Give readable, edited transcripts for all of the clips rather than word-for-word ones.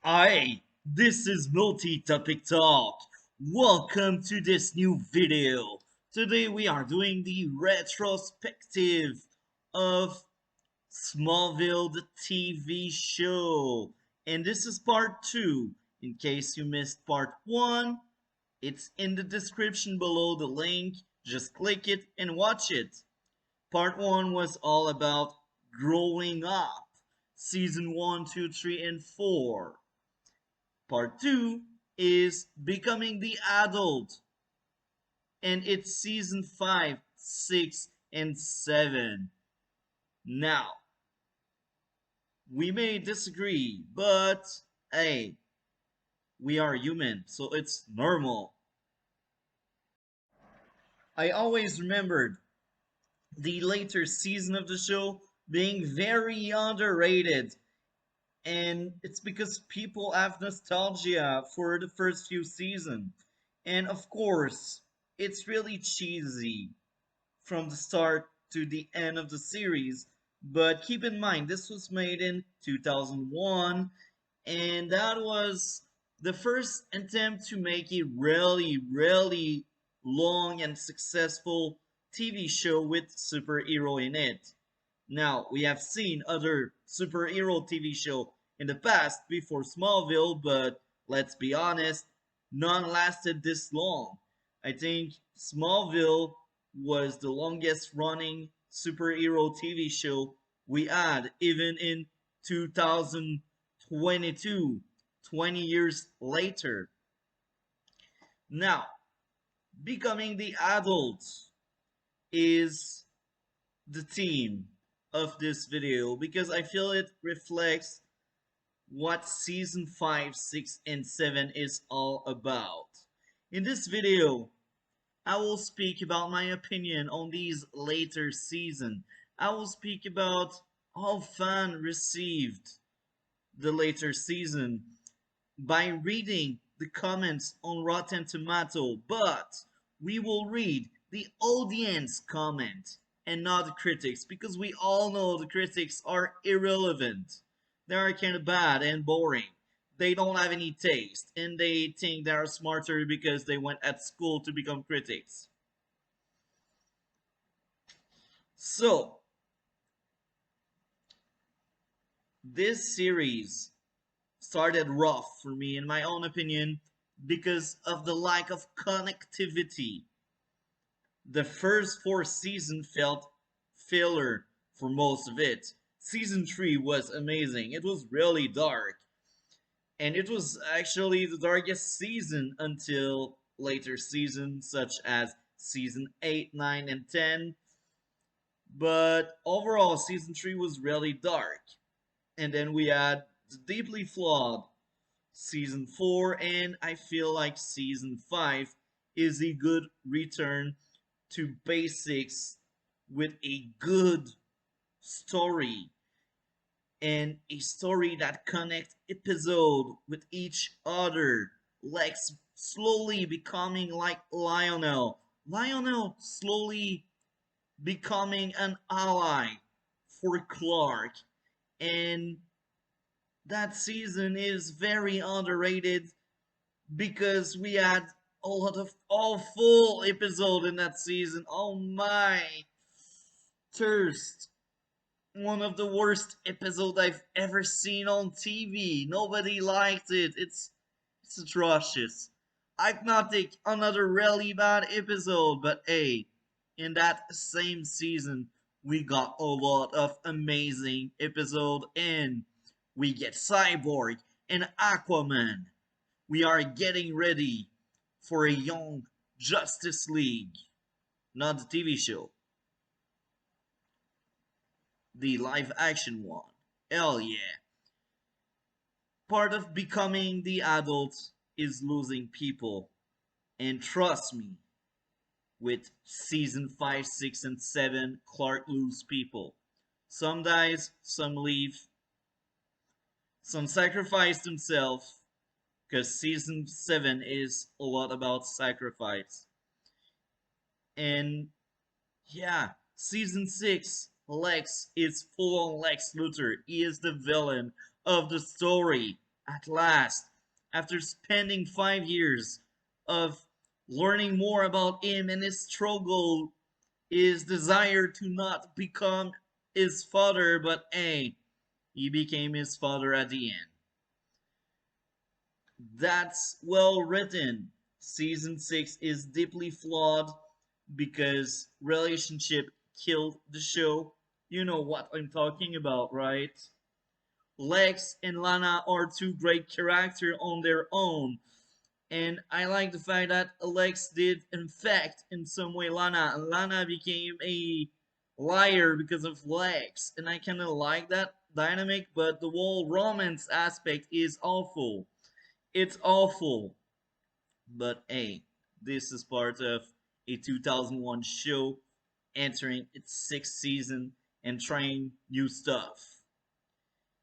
Hi, this is Multi-Topic Talk. Welcome to this new video. Today we are doing the retrospective of Smallville, the TV show. And this is part 2. In case you missed part 1, it's in the description below the link. Just click it and watch it. Part 1 was all about growing up. Season 1, 2, 3, and 4. Part 2 is Becoming the Adult, and it's season 5, 6, and 7. Now, we may disagree, but hey, we are human, so it's normal. I always remembered the later season of the show being very underrated, and it's because people have nostalgia for the first few seasons. And of course, it's really cheesy from the start to the end of the series. But keep in mind, this was made in 2001, and that was the first attempt to make a really long and successful TV show with superhero in it. Now, we have seen other superhero TV show in the past before Smallville, but let's be honest, none lasted this long. I think Smallville was the longest running superhero TV show we had, even in 2022, 20 years later. Now, becoming the adult is the theme of this video because I feel it reflects what season 5, 6, and 7 is all about. In this video, I will speak about my opinion on these later season. I will speak about how fans received the later season by reading the comments on Rotten Tomato, but we will read the audience comment and not the critics because we all know the critics are irrelevant. They are kind of bad and boring. They don't have any taste and they think they are smarter because they went at school to become critics. So, this series started rough for me, in my own opinion, because of the lack of connectivity. The first four seasons felt filler for most of it. Season 3 was amazing. It was really dark. And it was actually the darkest season until later seasons, such as season 8, 9, and 10. But overall, season 3 was really dark. And then we had the deeply flawed season 4, and I feel like season 5 is a good return to basics with a good story and a story that connects episode with each other. Lex slowly becoming like Lionel. Lionel slowly becoming an ally for Clark. And that season is very underrated because we had a lot of awful episode in that season. Oh my, thirst. One of the worst episodes I've ever seen on TV. Nobody liked it. It's atrocious. Hypnotic, another really bad episode, but hey, in that same season, we got a lot of amazing episode and we get Cyborg and Aquaman. We are getting ready for a young Justice League, not the TV show, the live action one. Hell yeah. Part of becoming the adult is losing people. And trust me, with season 5, 6, and 7, Clark lose people. Some dies, some leave, some sacrifice themselves, because season 7 is a lot about sacrifice. And yeah, season 6, Lex is full on Lex Luthor. He is the villain of the story. at last, after spending 5 years of learning more about him and his struggle, his desire to not become his father, but hey, he became his father at the end. That's well written. Season 6 is deeply flawed because relationship killed the show. You know what I'm talking about, right? Lex and Lana are two great characters on their own, and I like the fact that Lex did infect in some way Lana, and Lana became a liar because of Lex, and I kind of like that dynamic, but the whole romance aspect is awful. It's awful. But hey, this is part of a 2001 show entering its sixth season and trying new stuff.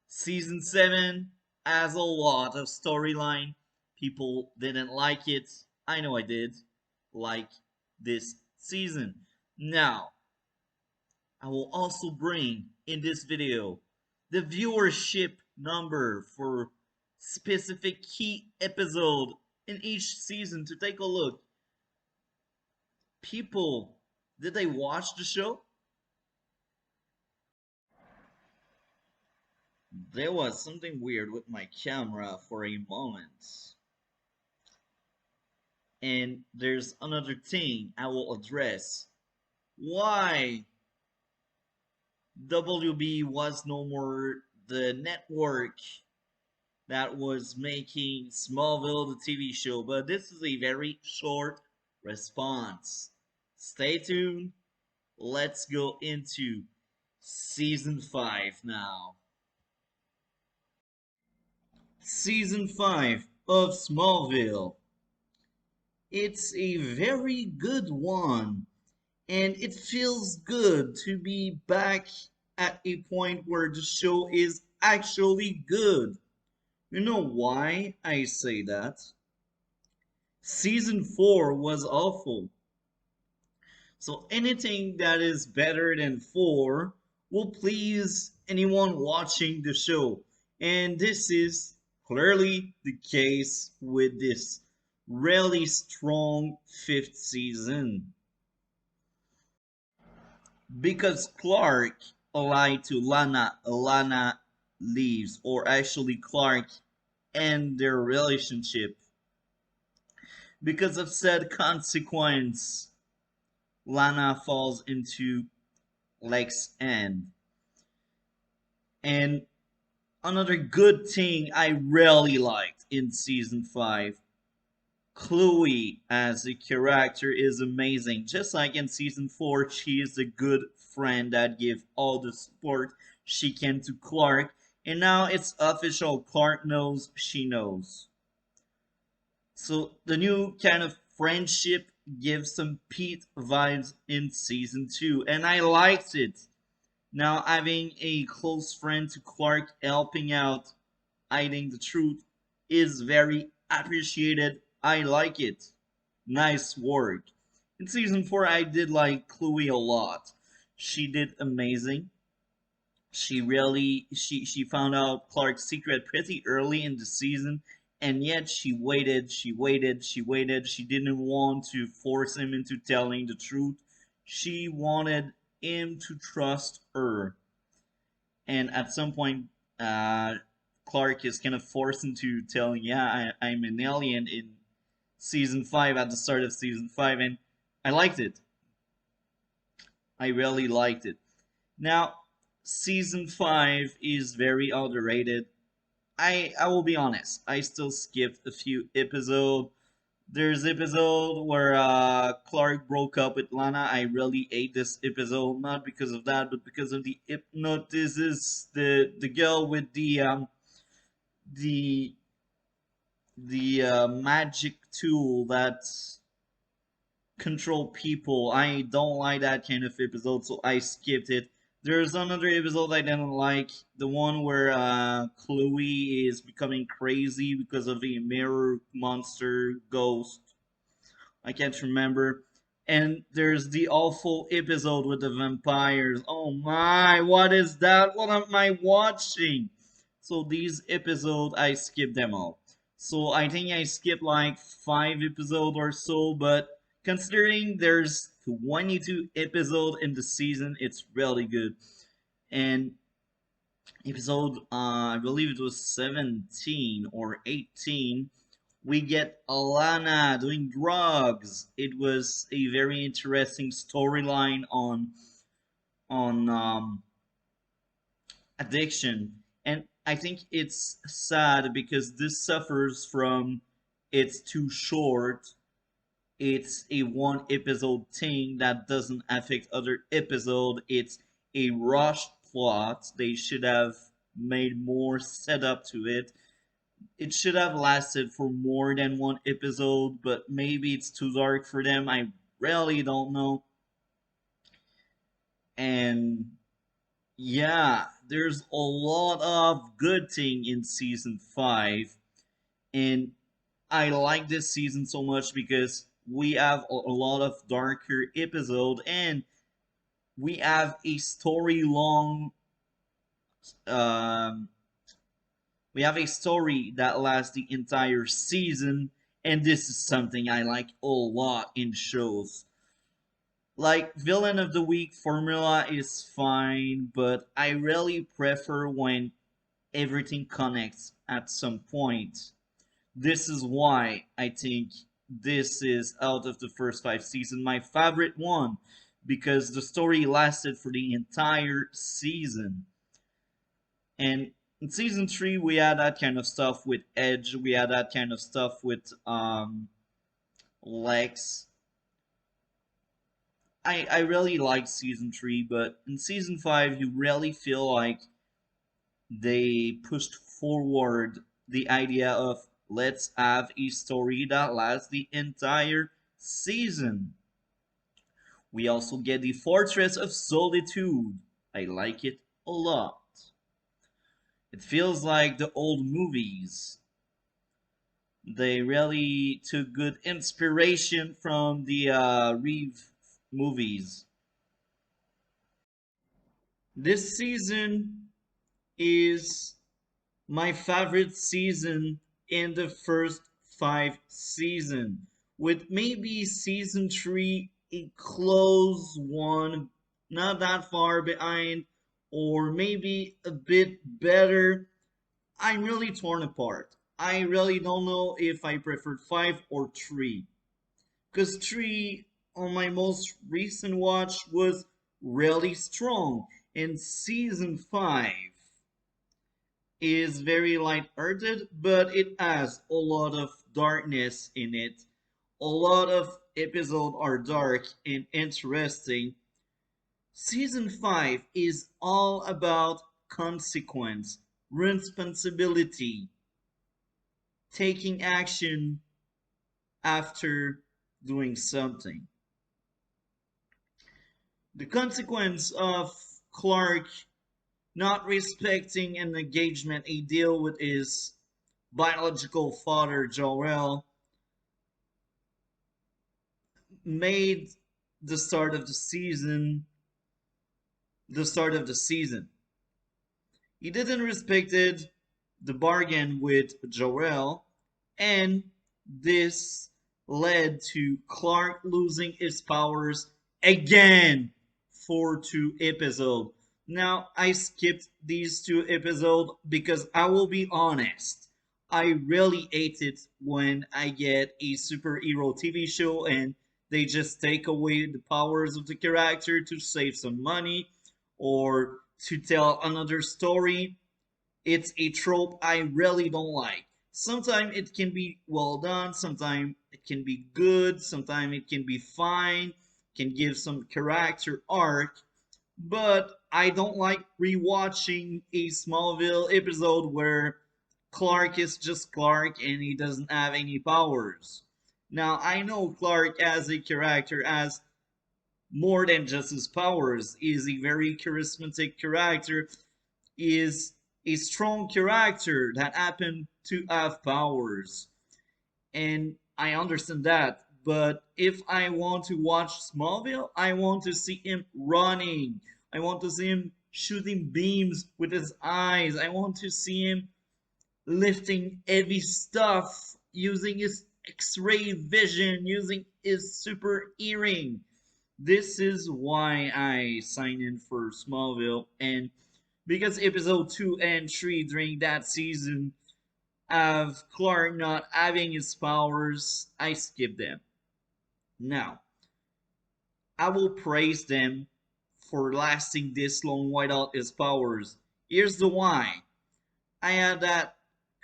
Season 7 has a lot of storyline. People didn't like it. I know I did. Like this season. Now, I will also bring in this video the viewership number for specific key episode in each season to take a look. People, did they watch the show? There was something weird with my camera for a moment. And there's another thing I will address. Why WB was no more the network that was making Smallville the TV show, but this is a very short response. Stay tuned. Let's go into season 5 now. Season 5 of Smallville. It's a very good one, and it feels good to be back at a point where the show is actually good. You know why I say that? Season 4 was awful. So anything that is better than 4 will please anyone watching the show. And this is clearly the case with this really strong fifth season. Because Clark lied to Lana, Lana leaves, or actually Clark and their relationship. Because of said consequence, Lana falls into Lex's end. And another good thing I really liked in season 5, Chloe as a character is amazing. Just like in season 4, she is a good friend that gives all the support she can to Clark. And now it's official, Clark knows she knows. So the new kind of friendship gives some Pete vibes in season 2, and I liked it. Now having a close friend to Clark helping out, hiding the truth is very appreciated. I like it. Nice work. In season 4, I did like Chloe a lot. She did amazing. She found out Clark's secret pretty early in the season, and yet she waited. She didn't want to force him into telling the truth. She wanted him to trust her. And at some point, uh, Clark is kind of forced into telling, "Yeah, I'm an alien" in season 5, at the start of season 5, and I liked it. I really liked it. Now, season 5 is very underrated. I will be honest. I still skipped a few episodes. There's episode where Clark broke up with Lana. I really hate this episode, not because of that, but because of the hypnosis, the girl with the magic tool that control people. I don't like that kind of episode, so I skipped it. There's another episode I didn't like, the one where Chloe is becoming crazy because of a mirror monster ghost. I can't remember. And there's the awful episode with the vampires. Oh my, what is that? What am I watching? So these episodes, I skipped them all. So I think I skipped like 5 episodes or so, but considering there's 22 episodes in the season, it's really good. And episode, I believe it was 17 or 18, we get Alana doing drugs. It was a very interesting storyline on addiction, and I think it's sad because this suffers from it's too short. It's a one episode thing that doesn't affect other episode. It's a rushed plot. They should have made more setup to it. It should have lasted for more than one episode, but maybe it's too dark for them. I really don't know. And yeah, there's a lot of good thing in season 5, and I like this season so much because we have a lot of darker episode, and we have a story long um we have a story that lasts the entire season, and this is something I like a lot in shows. Like villain of the week formula is fine, but I really prefer when everything connects at some point. This is why I think this is, out of the first 5 seasons, my favorite one, because the story lasted for the entire season. And in season 3 we had that kind of stuff with Edge, we had that kind of stuff with Lex. I really like season 3, but in season 5 you really feel like they pushed forward the idea of let's have a story that lasts the entire season. We also get the Fortress of Solitude. I like it a lot. It feels like the old movies. They really took good inspiration from the Reeve movies. This season is my favorite season in the first 5 seasons, with maybe season 3 a close one, not that far behind, or maybe a bit better. I'm really torn apart. I really don't know if I preferred 5 or 3, because 3 on my most recent watch was really strong, and season 5 is very light-hearted, but it has a lot of darkness in it. A lot of episodes are dark and interesting. Season 5 is all about consequence, responsibility, taking action after doing something. The consequence of Clark not respecting an engagement he deal with his biological father Jor-El made the start of the season the start of the season. He didn't respected the bargain with Jor-El, and this led to Clark losing his powers again for 2 episodes. Now I skipped these 2 episodes because I will be honest. I really hate it when I get a superhero TV show and they just take away the powers of the character to save some money or to tell another story. It's a trope I really don't like. Sometimes it can be well done, sometimes it can be good, sometimes it can be fine, can give some character arc, but I don't like rewatching a Smallville episode where Clark is just Clark and he doesn't have any powers. Now, I know Clark as a character has more than just his powers. He is a very charismatic character, is a strong character that happened to have powers. And I understand that. But if I want to watch Smallville, I want to see him running. I want to see him shooting beams with his eyes. I want to see him lifting heavy stuff, using his X-ray vision, using his super hearing. This is why I signed in for Smallville, and because episode 2 and 3 during that season of Clark not having his powers, I skipped them. Now, I will praise them for lasting this long without his powers. Here's the why. I had that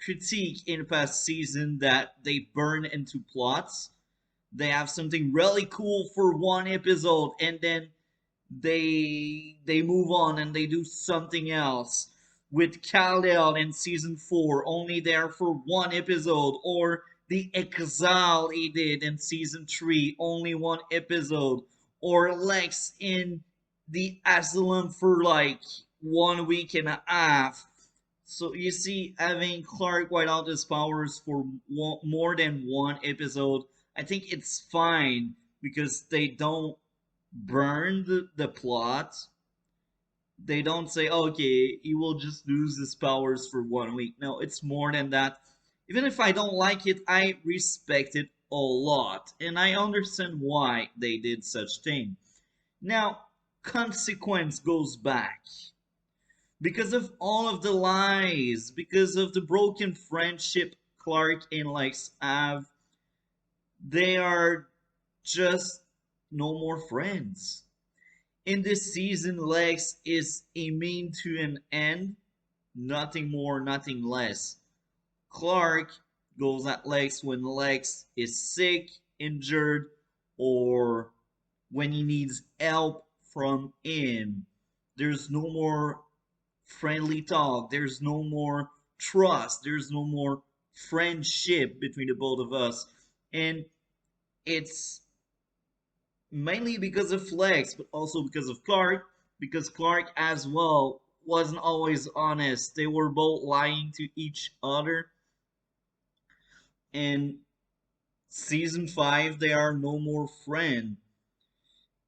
critique in the past season that they burn into plots. They have something really cool for one episode and then they move on and they do something else. With Kal-El in season 4 only there for one episode, or the Exile he did in season 3 only one episode, or Lex in the Asylum for like 1 week and a half. So you see, having Clark without his powers for more than one episode, I think it's fine because they don't burn the plot. They don't say, okay, he will just lose his powers for 1 week. No, it's more than that. Even if I don't like it, I respect it a lot. And I understand why they did such thing. Now, Consequence goes back. Because of all of the lies, because of the broken friendship Clark and Lex have, they are just no more friends. In this season, Lex is a mean to an end, nothing more, nothing less. Clark goes at Lex when Lex is sick, injured, or when he needs help from him. There's no more friendly talk, there's no more trust, there's no more friendship between the both of us. And it's mainly because of Lex, but also because of Clark, because Clark as well wasn't always honest. They were both lying to each other. And season 5, they are no more friends.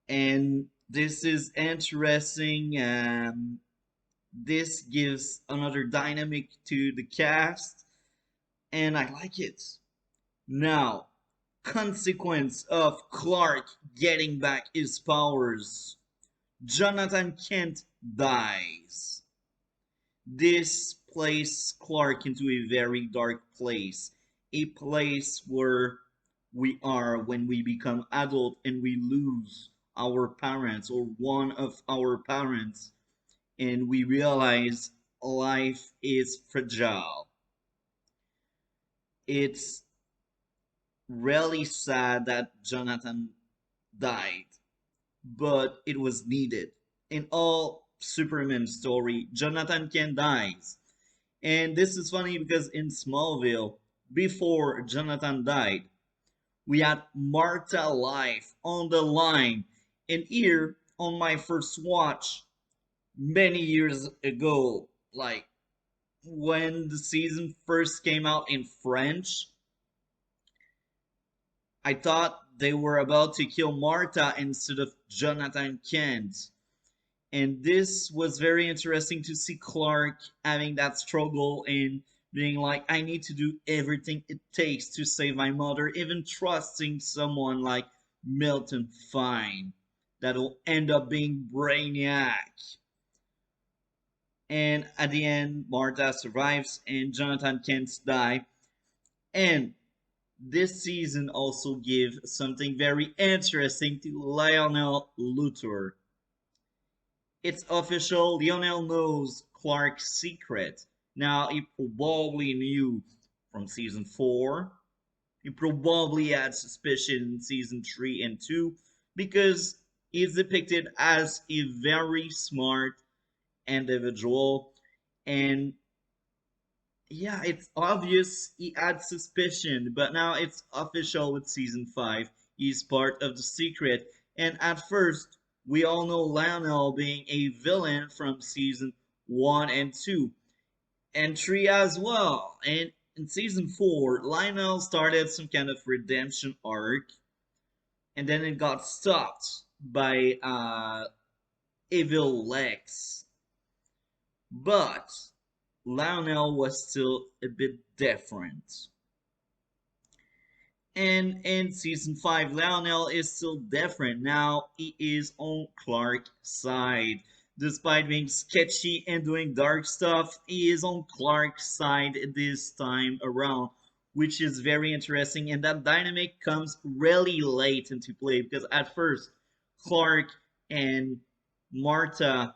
And this is interesting. This gives another dynamic to the cast, and I like it. Now, consequence of Clark getting back his powers. Jonathan Kent dies. This places Clark into a very dark place. A place where we are when we become adult and we lose our parents or one of our parents, and we realize life is fragile. It's really sad that Jonathan died, but it was needed. In all Superman story, Jonathan Kent dies. And this is funny because in Smallville, before Jonathan died, we had Martha life on the line. And here, on my first watch, many years ago, like when the season first came out in French, I thought they were about to kill Martha instead of Jonathan Kent. And this was very interesting to see Clark having that struggle and being like, I need to do everything it takes to save my mother, even trusting someone like Milton Fine that will end up being Brainiac. And at the end, Martha survives and Jonathan Kent die. And this season also gives something very interesting to Lionel Luthor. It's official, Lionel knows Clark's secret. Now, he probably knew from season 4. He probably had suspicion in season 3 and 2 because he's depicted as a very smart individual. And yeah, it's obvious he had suspicion, but now it's official with season 5. He's part of the secret. And at first, we all know Lionel being a villain from season 1 and 2, and 3 as well. And in season 4, Lionel started some kind of redemption arc, and then it got stopped by Evil Lex. But Lionel was still a bit different. And in season 5, Lionel is still different. Now he is on Clark's side. Despite being sketchy and doing dark stuff, he is on Clark's side this time around, which is very interesting. And that dynamic comes really late into play because at first, Clark and Martha,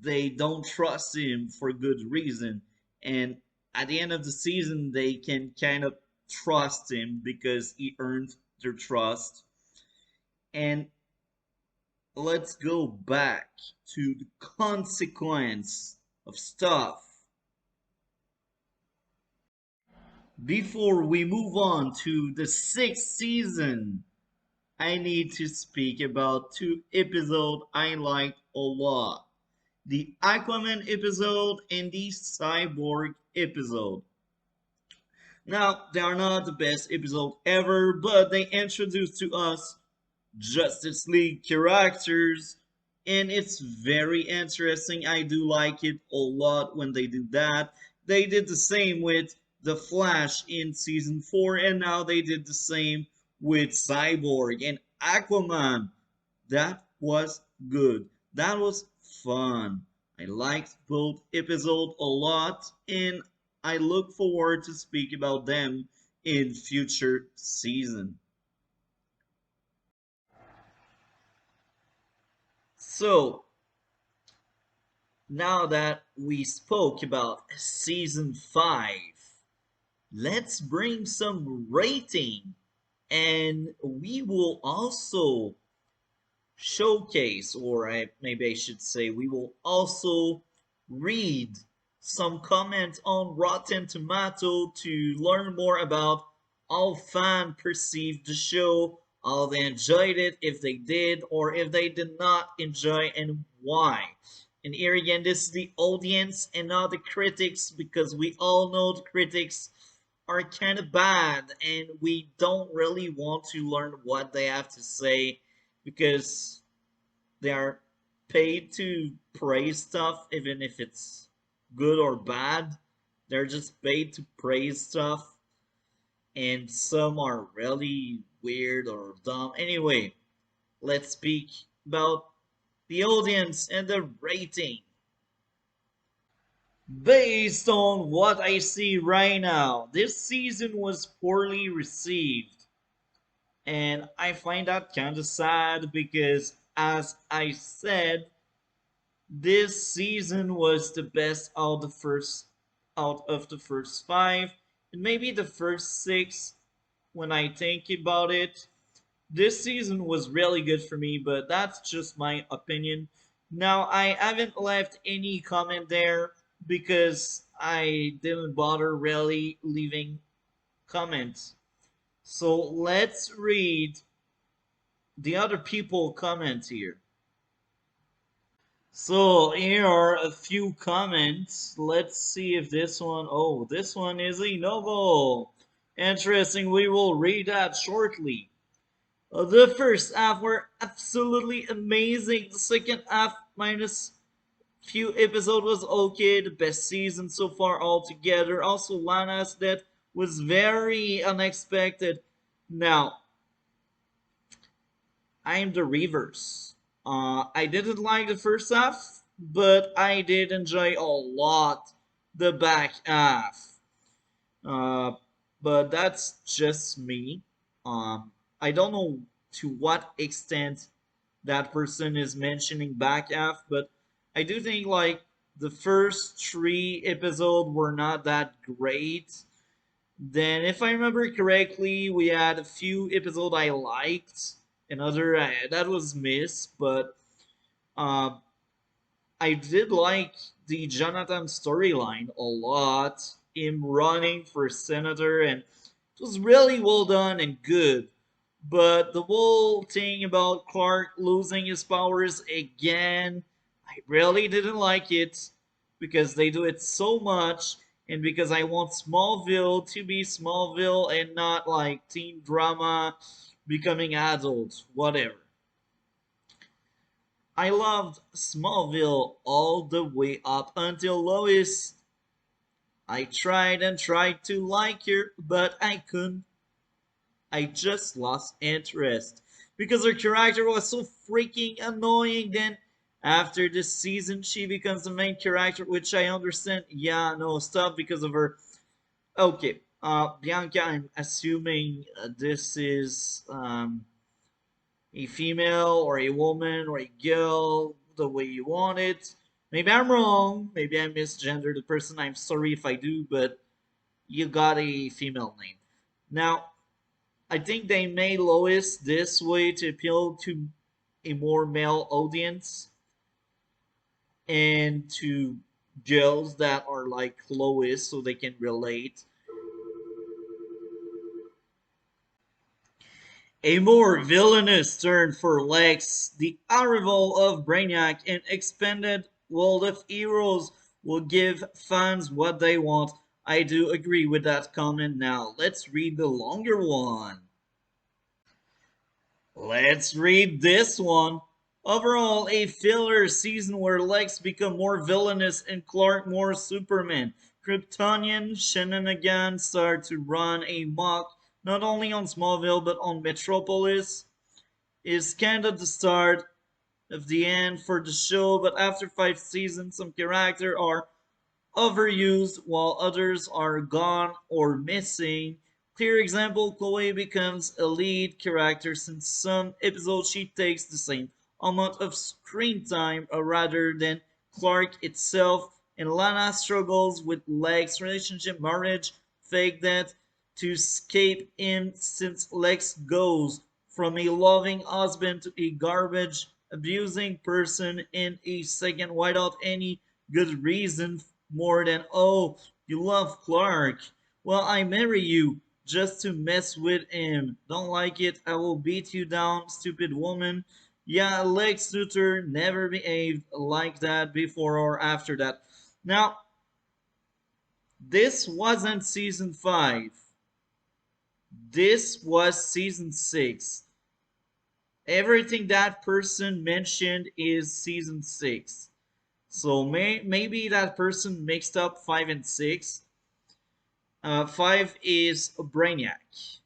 they don't trust him for good reason. And at the end of the season, they can kind of trust him because he earned their trust. And let's go back to the consequence of stuff. Before we move on to the sixth season, I need to speak about two episodes I liked a lot: the Aquaman episode and the Cyborg episode. Now, they are not the best episode ever, but they introduce to us Justice League characters, and it's very interesting. I do like it a lot when they do that. They did the same with The Flash in season 4, and now they did the same with Cyborg and Aquaman. That was good. That was fun. I liked both episodes a lot, and I look forward to speak about them in future season. So, now that we spoke about season 5, let's bring some rating, and we will also showcase, or maybe I should say, we will also read some comments on Rotten Tomato to learn more about how fans perceived the show, how they enjoyed it, if they did, or if they did not enjoy, and why. And here again, this is the audience and not the critics, because we all know the critics are kind of bad, and we don't really want to learn what they have to say because they are paid to praise stuff, even if it's good or bad. They're just paid to praise stuff, and some are really weird or dumb. Anyway, let's speak about the audience and the rating. Based on what I see right now, this season was poorly received. And I find that kind of sad because, as I said, this season was the best out of the first 5, and maybe the first 6 when I think about it. This season was really good for me, but that's just my opinion. Now, I haven't left any comment there because I didn't bother really leaving comments. So let's read the other people comments here. So here are a few comments. Let's see if this one, oh, this one is a novel. Interesting, we will read that shortly. The first half were absolutely amazing. The second half, minus few episode, was okay. The best season so far altogether. Also, Lana's death was very unexpected. Now, I'm the reverse. I didn't like the first half, but I did enjoy a lot the back half. Uh, but that's just me. I don't know to what extent that person is mentioning back half, but I do think like the first 3 episodes were not that great. Then, if I remember correctly, we had a few episodes I liked, another that was missed, but uh, I did like the Jonathan storyline a lot. Him running for senator, and it was really well done and good. But the whole thing about Clark losing his powers again, I really didn't like it because they do it so much, and because I want Smallville to be Smallville and not like teen drama becoming adults, whatever. I loved Smallville all the way up until Lois. I tried and tried to like her, but I couldn't. I just lost interest because her character was so freaking annoying. Then, after this season, she becomes the main character, which I understand. Yeah, no, stop because of her. Okay, Bianca, I'm assuming this is a female or a woman or a girl the way you want it. Maybe I'm wrong. Maybe I misgendered the person. I'm sorry if I do, but you got a female name. Now, I think they made Lois this way to appeal to a more male audience and to girls that are like Lois so they can relate. A more villainous turn for Lex, the arrival of Brainiac and expanded world of heroes will give fans what they want. I do agree with that comment. Now, let's read the longer one. Let's read this one. Overall, a filler season where Lex become more villainous and Clark more Superman. Kryptonian shenanigans start to run amok not only on Smallville but on Metropolis. Is kind of the start of the end for the show, but after 5 seasons, some characters are overused while others are gone or missing. Clear example, Chloe becomes a lead character since some episodes she takes the same amount of screen time rather than Clark itself, and Lana struggles with Lex' relationship, marriage, fake death to escape him since Lex goes from a loving husband to a garbage abusing person in a second without any good reason more than, oh, you love Clark. Well, I marry you just to mess with him. Don't like it? I will beat you down, stupid woman. Yeah, Lex Luthor never behaved like that before or after that. Now, this wasn't season 5. This was season 6. Everything that person mentioned is season 6. So maybe that person mixed up 5 and 6. 5 is Brainiac.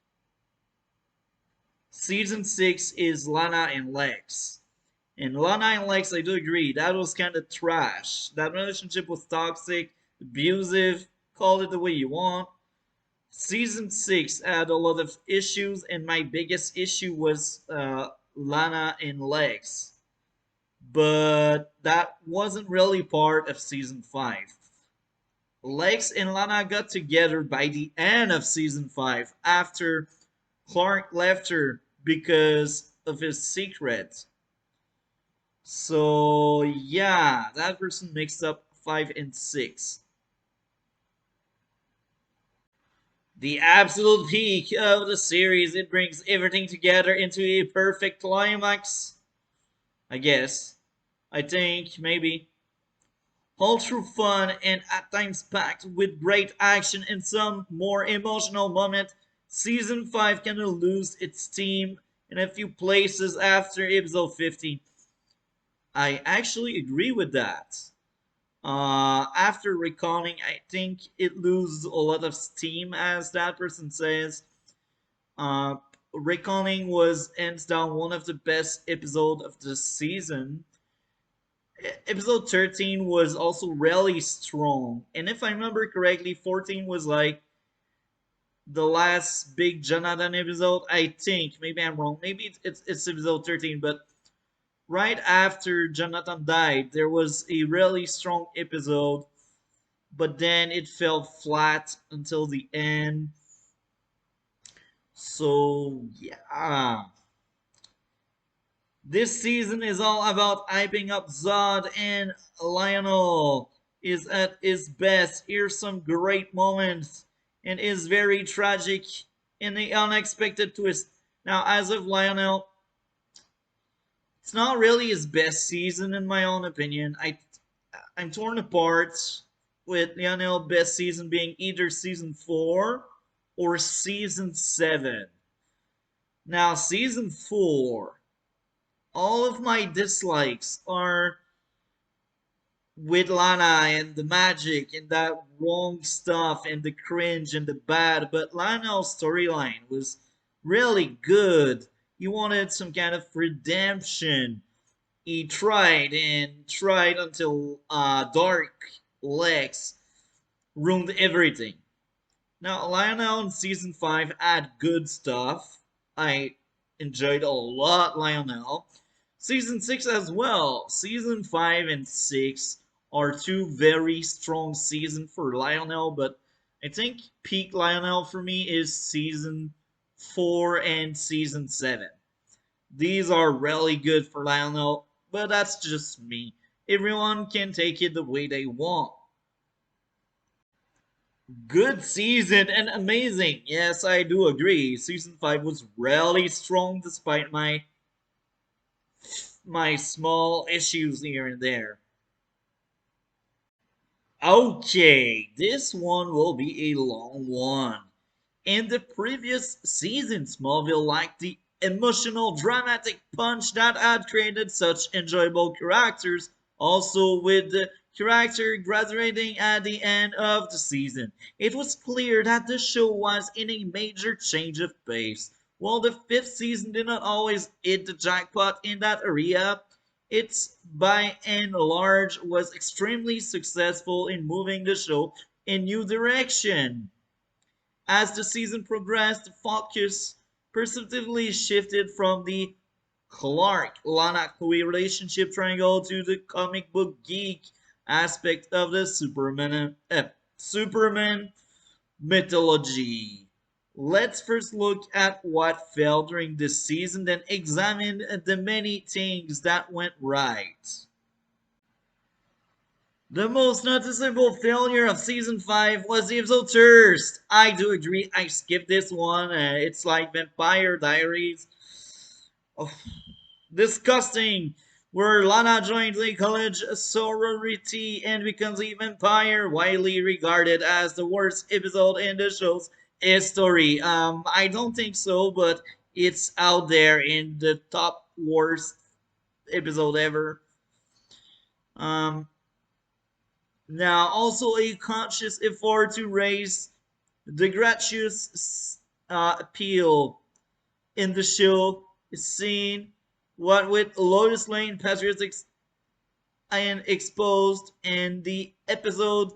Season 6 is Lana and Lex. And Lana and Lex, I do agree, that was kind of trash. That relationship was toxic, abusive, call it the way you want. Season 6 had a lot of issues, and my biggest issue was Lana and Lex. But that wasn't really part of season 5. Lex and Lana got together by the end of season 5 after Clark left her because of his secret. So, yeah, that person mixed up 5 and 6. The absolute peak of the series, it brings everything together into a perfect climax. I guess. I think, maybe. All through fun and at times packed with great action and some more emotional moments, season 5 kind of lose its steam in a few places after episode 15. I actually agree with that. After Reckoning, I think it loses a lot of steam, as that person says. Uh, Reckoning was hands down one of the best episodes of the season. Episode 13 was also really strong. And if I remember correctly, 14 was like the last big Jonathan episode. I think. Maybe I'm wrong. Maybe it's episode 13. But right after Jonathan died, there was a really strong episode. But then it fell flat until the end. So, yeah. This season is all about hyping up Zod, and Lionel is at his best. Here's some great moments and is very tragic in the unexpected twist. Now, as of Lionel, it's not really his best season in my own opinion. I'm torn apart with Lionel best season being either season 4 or season 7. Now, season 4, all of my dislikes are with Lana and the magic and that wrong stuff and the cringe and the bad, but Lionel's storyline was really good. He wanted some kind of redemption. He tried and tried until Dark Lex ruined everything. Now, Lionel in season 5 had good stuff. I enjoyed a lot Lionel. Season 6 as well. Season 5 and 6 are two very strong seasons for Lionel, but I think peak Lionel for me is season 4 and season 7. These are really good for Lionel, but that's just me. Everyone can take it the way they want. Good season and amazing. Yes, I do agree. Season 5 was really strong despite my small issues here and there. Okay, this one will be a long one. In the previous season, Smallville lacked the emotional, dramatic punch that had created such enjoyable characters, also with the character graduating at the end of the season. It was clear that the show was in a major change of pace. While the fifth season did not always hit the jackpot in that area, it's by and large was extremely successful in moving the show in new direction. As the season progressed, the focus perceptively shifted from the Clark Lana Chloe relationship triangle to the comic book geek aspect of the Superman mythology. Let's first look at what fell during this season, then examine the many things that went right. The most noticeable failure of season 5 was the episode Thirst. I do agree, I skipped this one. It's like Vampire Diaries. Oh, disgusting. Where Lana joins a college sorority and becomes a vampire, widely regarded as the worst episode in the show's history. I don't think so, but it's out there in the top worst episode ever. Um, Now, also a conscious effort to raise the gratuitous appeal in the show is seen what with Lois Lane patriotics and exposed in the episode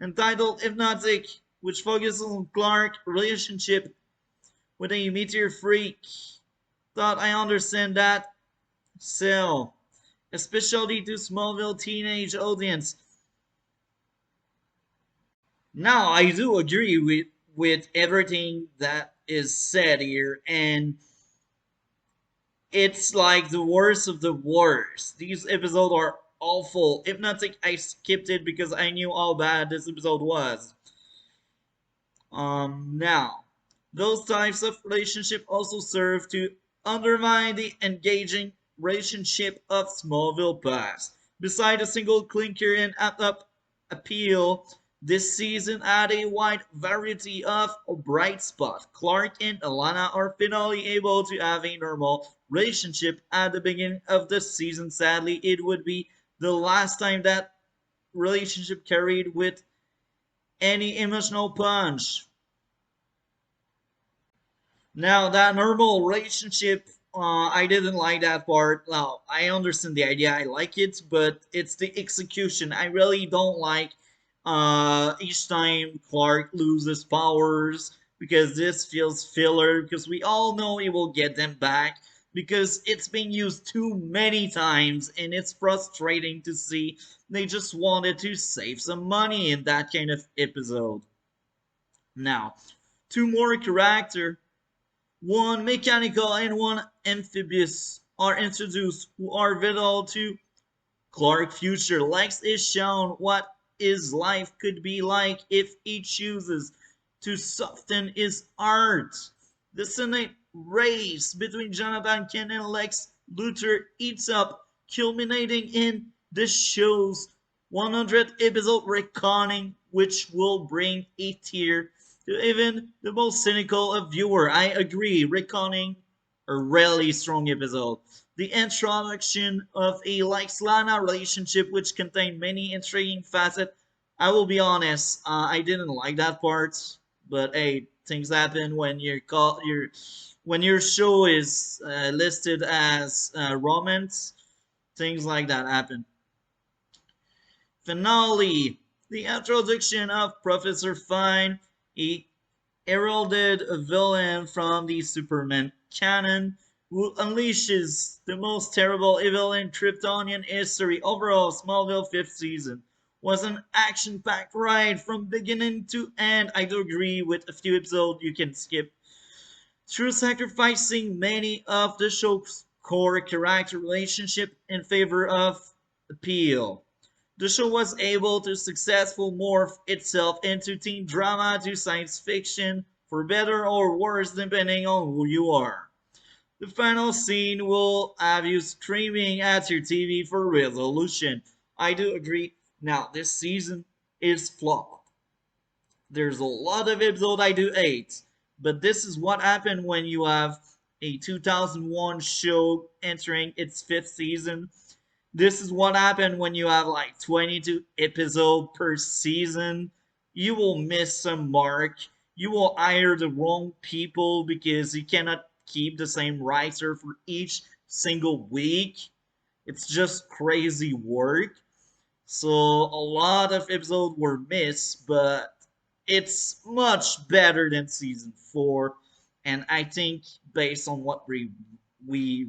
entitled Hypnotic, which focuses on Clark's relationship with a meteor freak. Thought I understand that. So, especially to Smallville teenage audience. Now, I do agree with everything that is said here, and it's like the worst of the worst. These episodes are awful. Hypnotic, I skipped it because I knew how bad this episode was. Now, those types of relationship also serve to undermine the engaging relationship of Smallville past. Beside a single clinker and up appeal, this season had a wide variety of bright spots. Clark and Alana are finally able to have a normal relationship at the beginning of the season. Sadly, it would be the last time that relationship carried with any emotional punch. Now that normal relationship, I didn't like that part. Now I understand the idea, I like it, but it's the execution. I really don't like each time Clark loses powers because this feels filler. Because we all know he will get them back because it's been used too many times, and it's frustrating to see. They just wanted to save some money in that kind of episode. Now, two more character, one mechanical and one amphibious, are introduced who are vital to Clark's future. Lex is shown what his life could be like if he chooses to soften his heart. The Senate race between Jonathan Kent and Lex Luthor eats up, culminating in the show's 100th episode Reckoning, which will bring a tear to even the most cynical of viewer. I agree, Reckoning a really strong episode. The introduction of a Lex-Lana relationship, which contained many intriguing facets. I will be honest, I didn't like that part, but hey, things happen when when your show is listed as romance. Things like that happen. Finale: the introduction of Professor Fine, a heralded villain from the Superman canon, who unleashes the most terrible evil in Kryptonian history. Overall, Smallville 5th season was an action-packed ride from beginning to end. I do agree with a few episodes you can skip, through sacrificing many of the show's core character relationship in favor of appeal. The show was able to successfully morph itself into teen drama to science fiction, for better or worse depending on who you are. The final scene will have you screaming at your TV for resolution. I do agree. Now, this season is flawed. There's a lot of episodes I do hate, but this is what happened when you have a 2001 show entering its fifth season. This is what happened when you have like 22 episodes per season. You will miss some mark. You will hire the wrong people because you cannot keep the same writer for each single week. It's just crazy work. So a lot of episodes were missed, but it's much better than season 4. And I think based on what we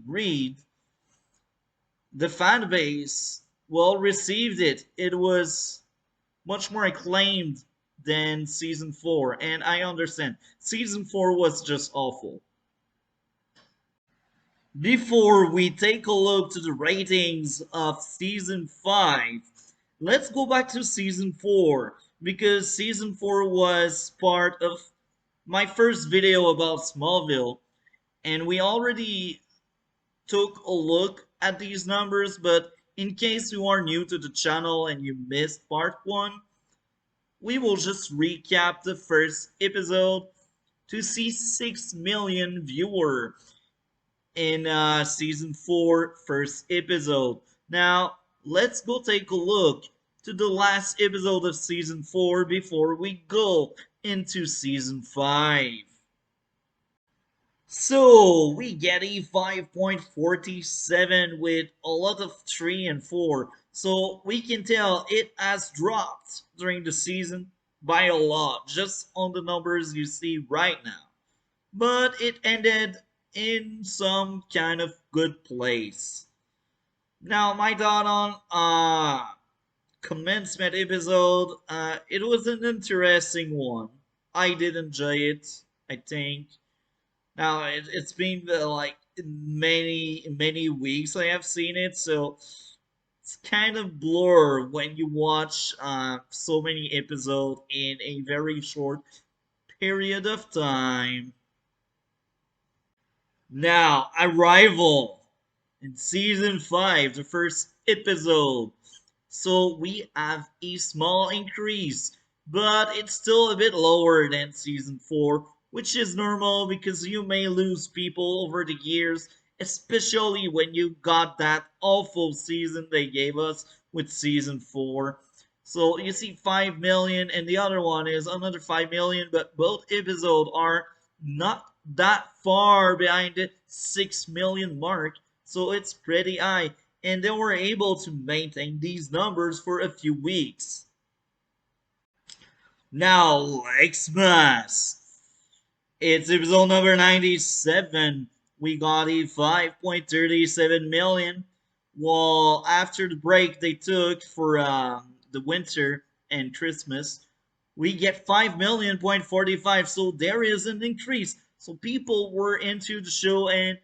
read, the fan base well received it. It was much more acclaimed than season 4, and I understand. Season 4 was just awful. Before we take a look to the ratings of season 5, let's go back to season 4 because season 4 was part of my first video about Smallville, and we already took a look at these numbers, but in case you are new to the channel and you missed part 1, we will just recap the first episode to see 6 million viewers in season 4 first episode. Now, let's go take a look to the last episode of season 4 before we go into season 5. So we get a 5.47 with a lot of 3 and 4. So we can tell it has dropped during the season by a lot, just on the numbers you see right now. But it ended in some kind of good place. Now, my thought on commencement episode, it was an interesting one. I did enjoy it, I think. Now it's been like many weeks I have seen it, so it's kind of blur when you watch so many episodes in a very short period of time. Now, Arrival in season 5, the first episode. So we have a small increase, but it's still a bit lower than season 4, which is normal because you may lose people over the years, especially when you got that awful season they gave us with season 4. So you see 5 million and the other one is another 5 million, but both episodes are not that far behind the 6 million mark, so it's pretty high, and they were able to maintain these numbers for a few weeks. Now, Xmas. It's episode number 97. We got a 5.37 million. Well, after the break they took for the winter and Christmas, we get 5 million point 45. So there is an increase. So people were into the show and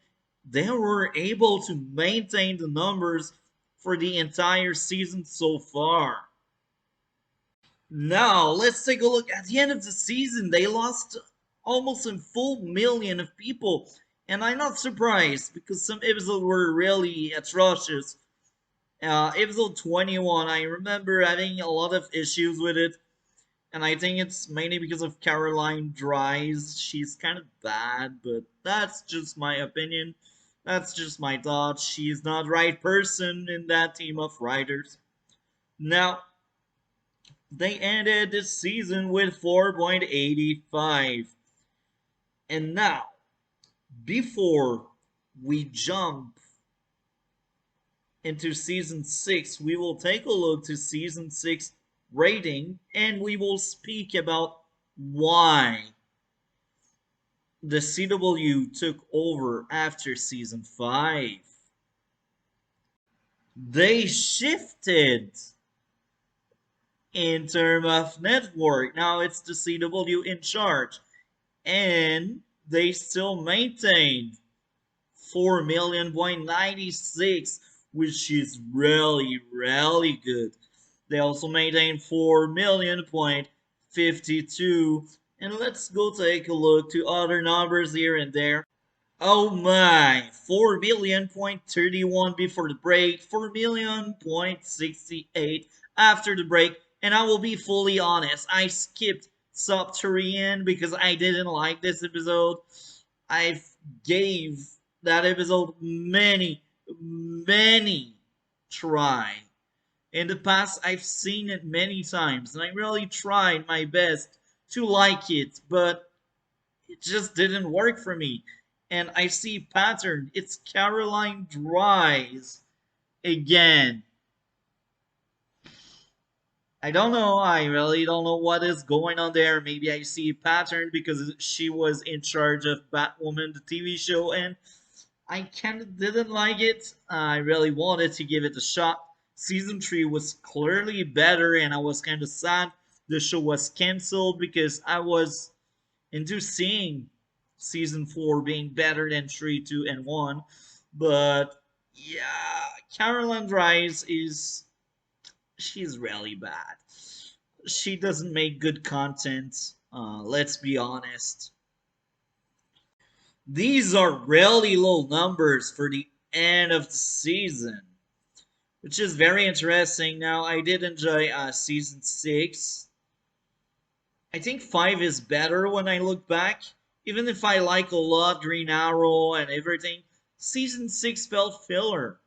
they were able to maintain the numbers for the entire season so far. Now, let's take a look. At the end of the season, they lost almost a full million of people. And I'm not surprised because some episodes were really atrocious. Episode 21, I remember having a lot of issues with it. And I think it's mainly because of Caroline Dries. She's kind of bad, but that's just my opinion. That's just my thought. She's not the right person in that team of writers. Now, they ended the season with 4.85. And now, before we jump into season 6, we will take a look to season 6 rating and we will speak about why the CW took over after season 5. They shifted in terms of network. Now it's the CW in charge. And they still maintained 4,000,096, which is really, really good. They also maintained 4,000,052. And let's go take a look to other numbers here and there. Oh my, 4,000,031 before the break, 4,000,068 after the break, and I will be fully honest, I skipped Subterranean because I didn't like this episode. I gave that episode many try. In the past, I've seen it many times, and I really tried my best to like it, but it just didn't work for me. And I see pattern. It's Caroline Dries again. I don't know. I really don't know what is going on there. Maybe I see a pattern because she was in charge of Batwoman, the TV show, and I kind of didn't like it. I really wanted to give it a shot. Season 3 was clearly better, and I was kind of sad the show was canceled because I was into seeing season 4 being better than 3, 2, and 1. But yeah, Caroline Dries is she's really bad. She doesn't make good content. Let's be honest. These are really low numbers for the end of the season, which is very interesting. Now, I did enjoy season 6. I think 5 is better when I look back. Even if I like a lot Green Arrow and everything, season 6 felt filler.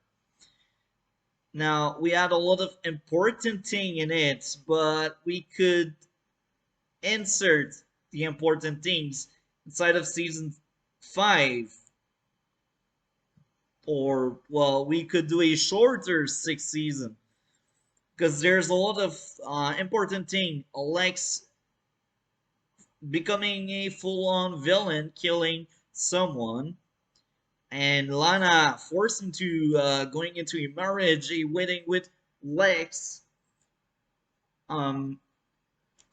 Now, we had a lot of important thing in it, but we could insert the important things inside of season 5. Or, well, we could do a shorter 6th season. Because there's a lot of important thing. Alex becoming a full-on villain, killing someone, and Lana forced into going into a marriage, a wedding with Lex. Um,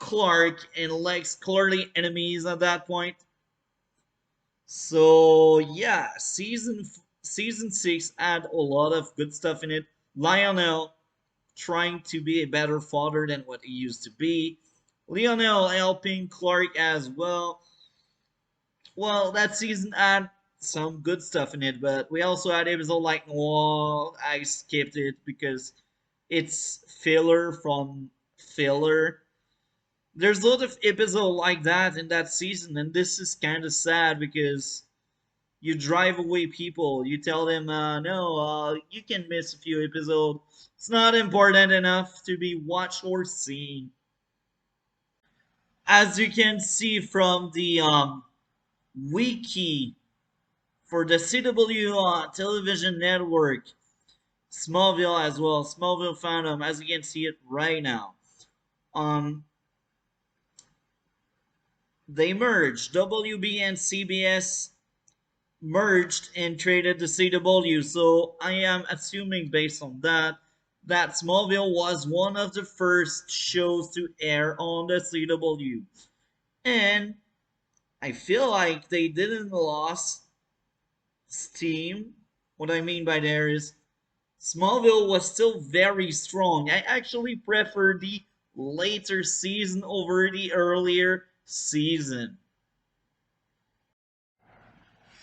Clark and Lex clearly enemies at that point. So yeah, season 6 had a lot of good stuff in it. Lionel trying to be a better father than what he used to be. Lionel helping Clark as well. Well, that season had some good stuff in it, but we also had episode like Noir. I skipped it because it's filler from filler. There's a lot of episodes like that in that season, and this is kind of sad because you drive away people. You tell them, no, you can miss a few episodes. It's not important enough to be watched or seen. As you can see from the wiki for the CW television network, Smallville as well, Smallville fandom, as you can see it right now. Um, they merged. WB and CBS merged and traded the CW. So I am assuming based on that that Smallville was one of the first shows to air on the CW. And I feel like they didn't lose steam. What I mean by there is Smallville was still very strong. I actually prefer the later season over the earlier season.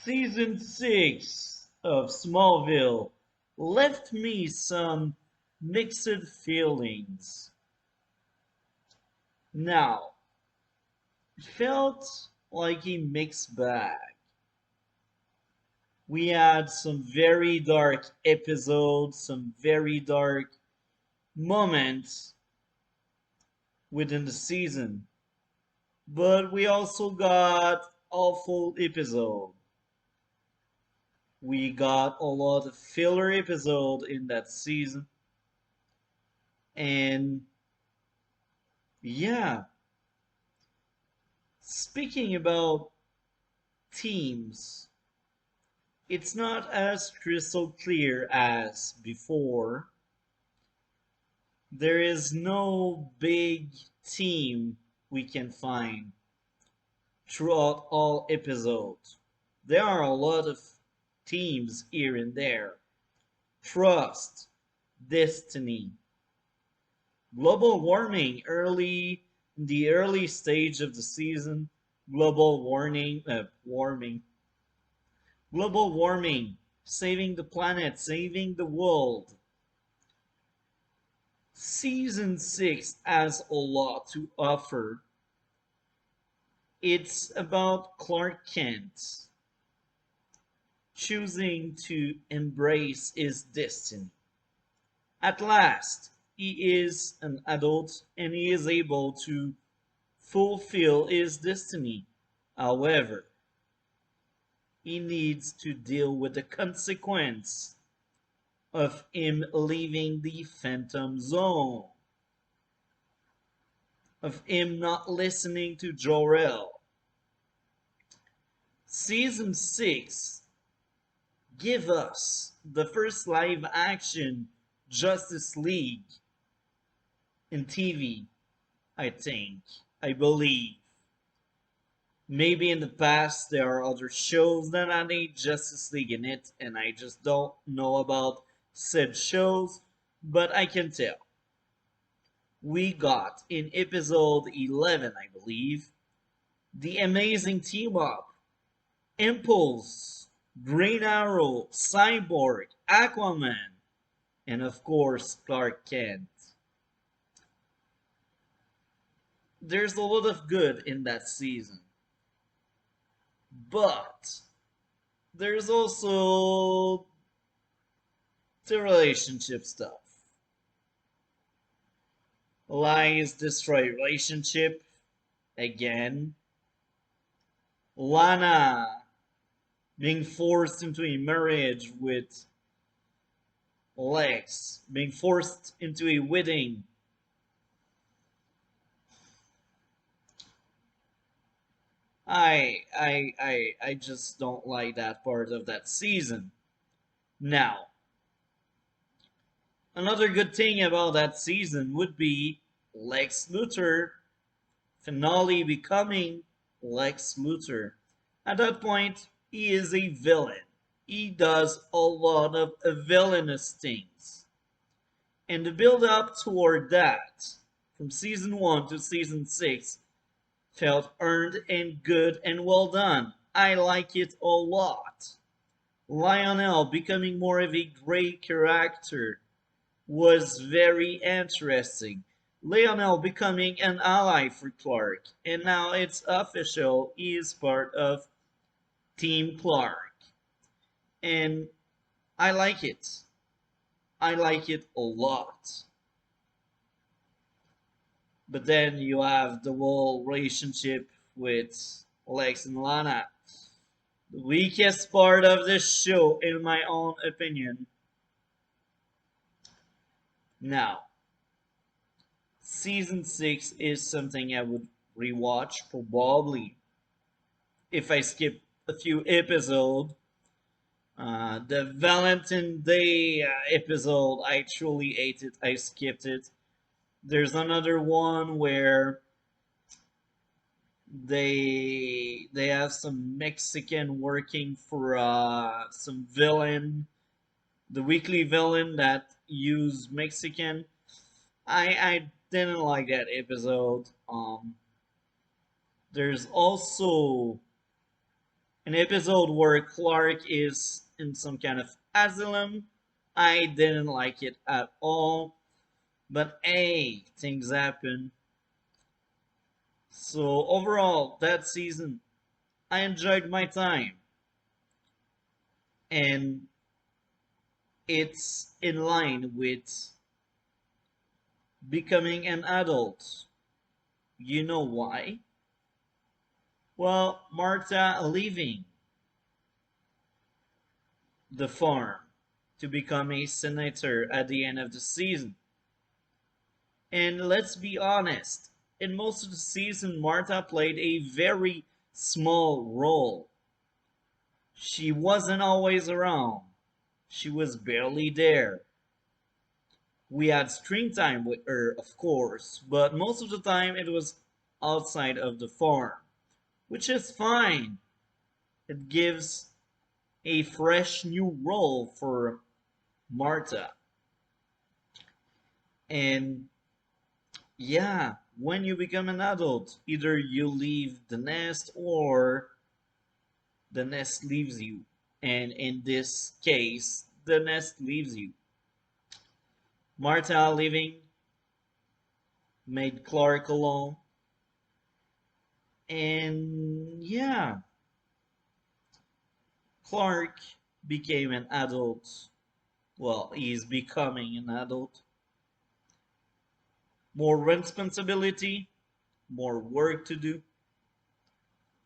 Season 6 of Smallville left me some mixed feelings. Now, it felt like a mixed bag. We had some very dark episodes, some very dark moments within the season, but we also got awful episode. We got a lot of filler episode in that season, and yeah, speaking about teams, it's not as crystal clear as before. There is no big team we can find throughout all episodes. There are a lot of teams here and there. Trust, Destiny, global warming early in the early stage of the season, global global warming, saving the planet, saving the world. Season 6 has a lot to offer. It's about Clark Kent choosing to embrace his destiny. At last, he is an adult and he is able to fulfill his destiny. However, he needs to deal with the consequence of him leaving the Phantom Zone, of him not listening to Jor-El. Season 6 give us the first live action Justice League in TV, I think, I believe. Maybe in the past there are other shows that had a Justice League in it, and I just don't know about said shows, but I can tell. We got in episode 11, I believe, the amazing team up Impulse, Green Arrow, Cyborg, Aquaman, and of course Clark Kent. There's a lot of good in that season. But there's also the relationship stuff. Lies destroy relationship again. Lana being forced into a marriage with Lex, being forced into a wedding. I just don't like that part of that season. Now, another good thing about that season would be Lex Luthor finally becoming Lex Luthor. At that point, he is a villain. He does a lot of villainous things. And the build up toward that, from season 1 to season 6, felt earned and good and well done. I like it a lot. Lionel becoming more of a great character was very interesting. Lionel becoming an ally for Clark, and now it's official, he is part of Team Clark. And I like it. I like it a lot. But then you have the whole relationship with Lex and Lana. The weakest part of this show, in my own opinion. Now, season 6 is something I would rewatch probably if I skip a few episodes. The Valentine Day episode, I truly ate it. I skipped it. There's another one where they have some Mexican working for some villain, the weekly villain that use Mexican. I didn't like that episode. There's also an episode where Clark is in some kind of asylum. I didn't like it at all. But hey, things happen. So overall, that season, I enjoyed my time, and it's in line with becoming an adult. You know why? Well, Marta leaving the farm to become a senator at the end of the season. And let's be honest, in most of the season, Marta played a very small role. She wasn't always around. She was barely there. We had screen time with her, of course, but most of the time it was outside of the farm, which is fine. It gives a fresh new role for Marta. And yeah, when you become an adult, either you leave the nest or the nest leaves you. And in this case, the nest leaves you. Marta leaving made Clark alone. And yeah, Clark became an adult. Well, he's becoming an adult. More responsibility, more work to do,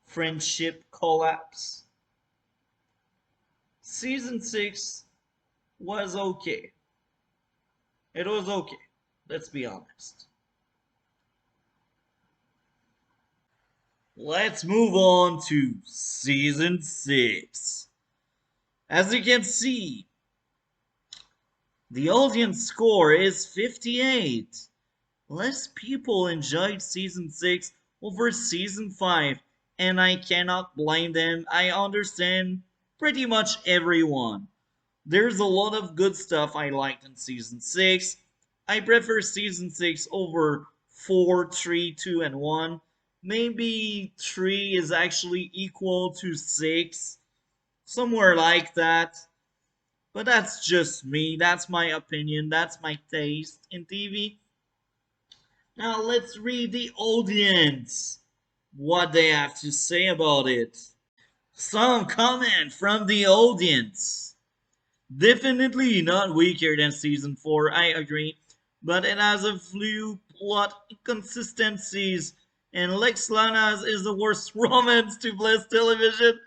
friendship collapse. Season 6 was okay. It was okay. Let's be honest. Let's move on to season 6. As you can see, the audience score is 58. Less people enjoyed season 6 over season 5, and I cannot blame them. I understand pretty much everyone. There's a lot of good stuff I liked in season 6. I prefer season 6 over 4, 3, 2, and 1. Maybe 3 is actually equal to 6, somewhere like that. But that's just me, that's my opinion, that's my taste in TV. Now let's read the audience, what they have to say about it. Some comment from the audience. Definitely not weaker than season 4, I agree, but it has a few plot inconsistencies, and Lex Lana's is the worst romance to bless television.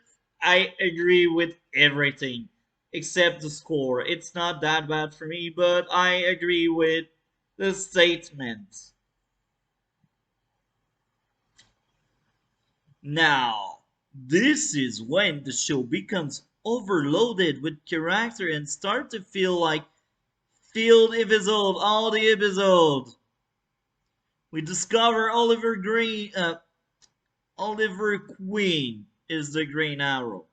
I agree with everything except the score. It's not that bad for me, but I agree with the statement. Now, this is when the show becomes overloaded with character and start to feel like field episode, all the episode. We discover Oliver Queen is the Green Arrow.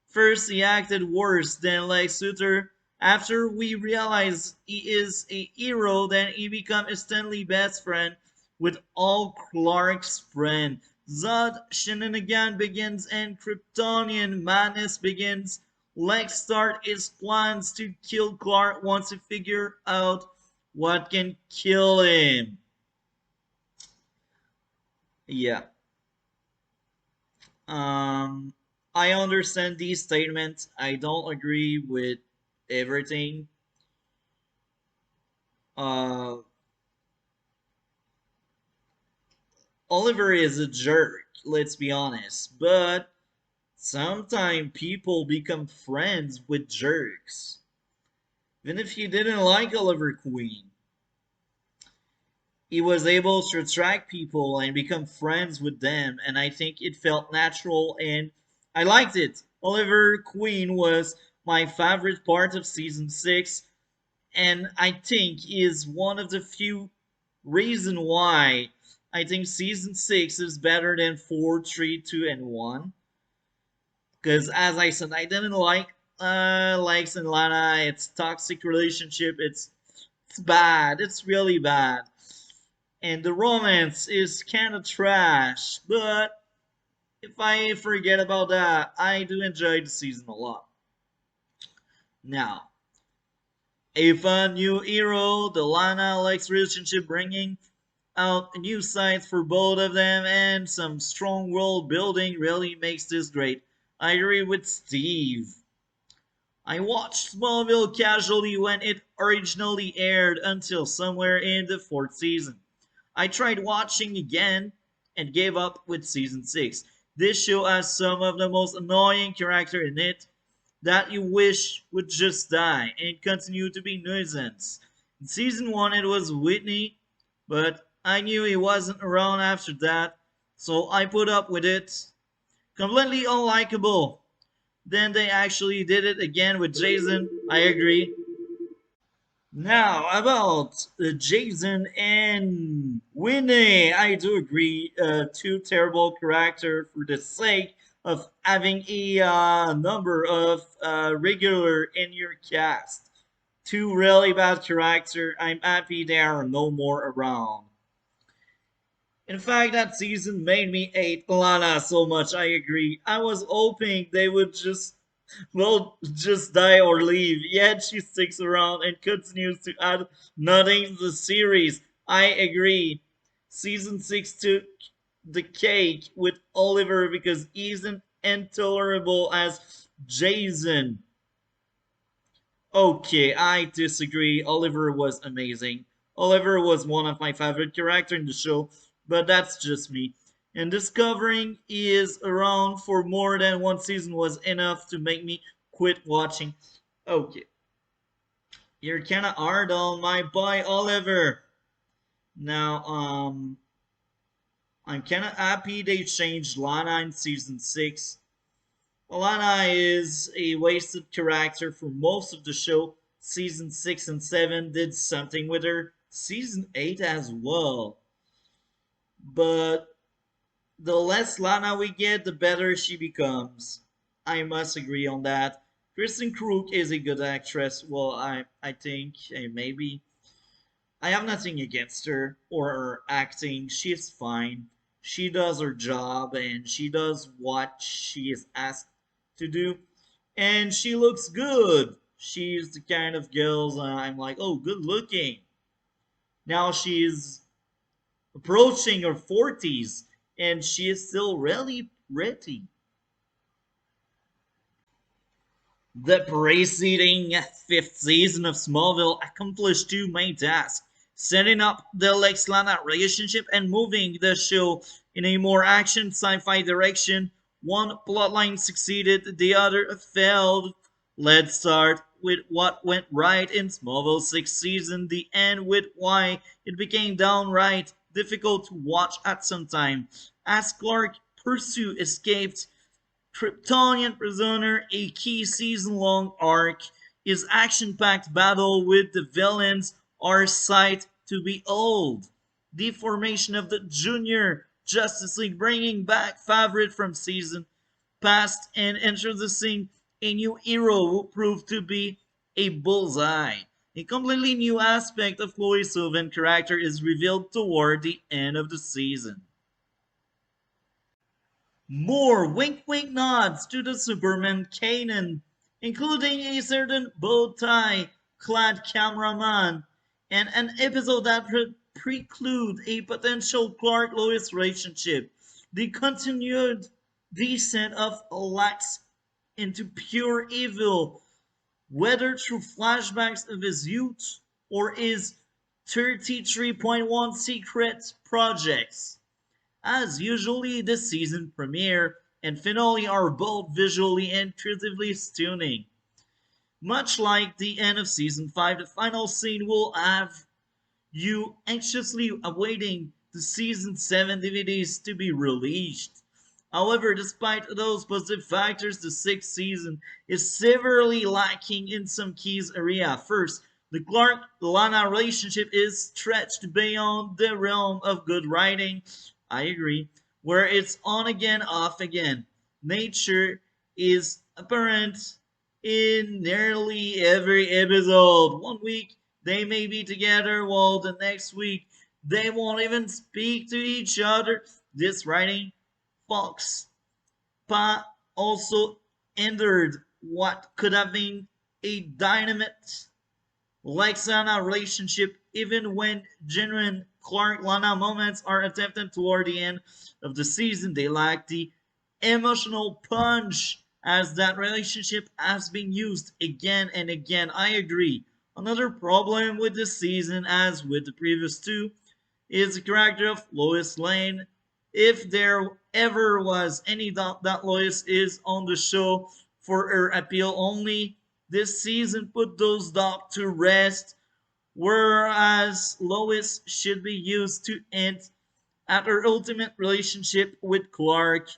First, he acted worse than Lex Luthor. After we realize he is a hero, then he becomes instantly best friend with all Clark's friends. Zod shenanigan begins and Kryptonian madness begins. Lex starts his plans to kill Clark once he figures out what can kill him. Yeah. Um, I understand these statements. I don't agree with everything. Uh, Oliver is a jerk, let's be honest, but sometimes people become friends with jerks. Even if you didn't like Oliver Queen, he was able to attract people and become friends with them, and I think it felt natural and I liked it. Oliver Queen was my favorite part of season 6, and I think is one of the few reason why I think season 6 is better than 4, 3, 2, and 1. Because as I said, I didn't like Lex and Lana. It's toxic relationship. It's bad. It's really bad. And the romance is kind of trash. But if I forget about that, I do enjoy the season a lot. Now, if a new hero, the Lana Lex relationship bringing, out new sites for both of them, and some strong world building really makes this great. I agree with Steve. I watched Smallville casually when it originally aired until somewhere in the fourth season. I tried watching again and gave up with season 6. This show has some of the most annoying character in it that you wish would just die and continue to be nuisance. In season 1 it was Whitney, but I knew he wasn't around after that, so I put up with it. Completely unlikable. Then they actually did it again with Jason. I agree. Now about Jason and Winnie, I do agree. Two terrible character for the sake of having a number of regular in your cast. Two really bad character. I'm happy they are no more around. In fact, that season made me hate Lana so much. I agree. I was hoping they would just die or leave. Yet she sticks around and continues to add nothing to the series. I agree. Season 6 took the cake with Oliver because he's an intolerable as Jason. Okay, I disagree. Oliver was amazing. Oliver was one of my favorite characters in the show, but that's just me. And discovering he is around for more than one season was enough to make me quit watching. Okay, you're kinda hard on my boy Oliver. Now, I'm kinda happy they changed Lana in season 6. Alana is a wasted character for most of the show. Season 6 and 7 did something with her. Season 8 as well. But the less Lana we get, the better she becomes. I must agree on that. Kristen Krug is a good actress. Well, I think maybe. I have nothing against her or her acting. She's fine. She does her job and she does what she is asked to do. And she looks good. She's the kind of girls I'm like, oh, good looking. Now she's approaching her 40s and she is still really pretty. The preceding fifth season of Smallville accomplished two main tasks: setting up the Lex Lana relationship and moving the show in a more action sci fi direction. One plotline succeeded, the other failed. Let's start with what went right in Smallville 6th season, the end with why it became downright difficult to watch at some time. As Clark Pursuit escaped Kryptonian Prisoner, a key season-long arc, is action-packed battle with the villains are sight to behold. The formation of the Junior Justice League, bringing back favorite from season past and introducing a new hero will prove to be a bullseye. A completely new aspect of Chloe Sylvan character is revealed toward the end of the season. More wink wink nods to the Superman canon, including a certain bow tie clad cameraman and an episode that preclude a potential Clark Lois relationship. The continued descent of Lex into pure evil, whether through flashbacks of his youth or his 33.1 secret projects. As usually, the season premiere and finale are both visually and creatively stunning. Much like the end of season 5, the final scene will have you anxiously awaiting the season 7 DVDs to be released. However, despite those positive factors, the sixth season is severely lacking in some key areas. First, the Clark-Lana relationship is stretched beyond the realm of good writing. I agree. Where it's on again, off again. Nature is apparent in nearly every episode. One week they may be together, while the next week they won't even speak to each other. This writing Fox Pa also entered what could have been a dynamite Lexana relationship, even when genuine Clark Lana moments are attempted toward the end of the season. They lack the emotional punch as that relationship has been used again and again. I agree. Another problem with this season, as with the previous two, is the character of Lois Lane. If there ever was any doubt that Lois is on the show for her appeal only, this season put those doubts to rest, whereas Lois should be used to hint at her ultimate relationship with Clark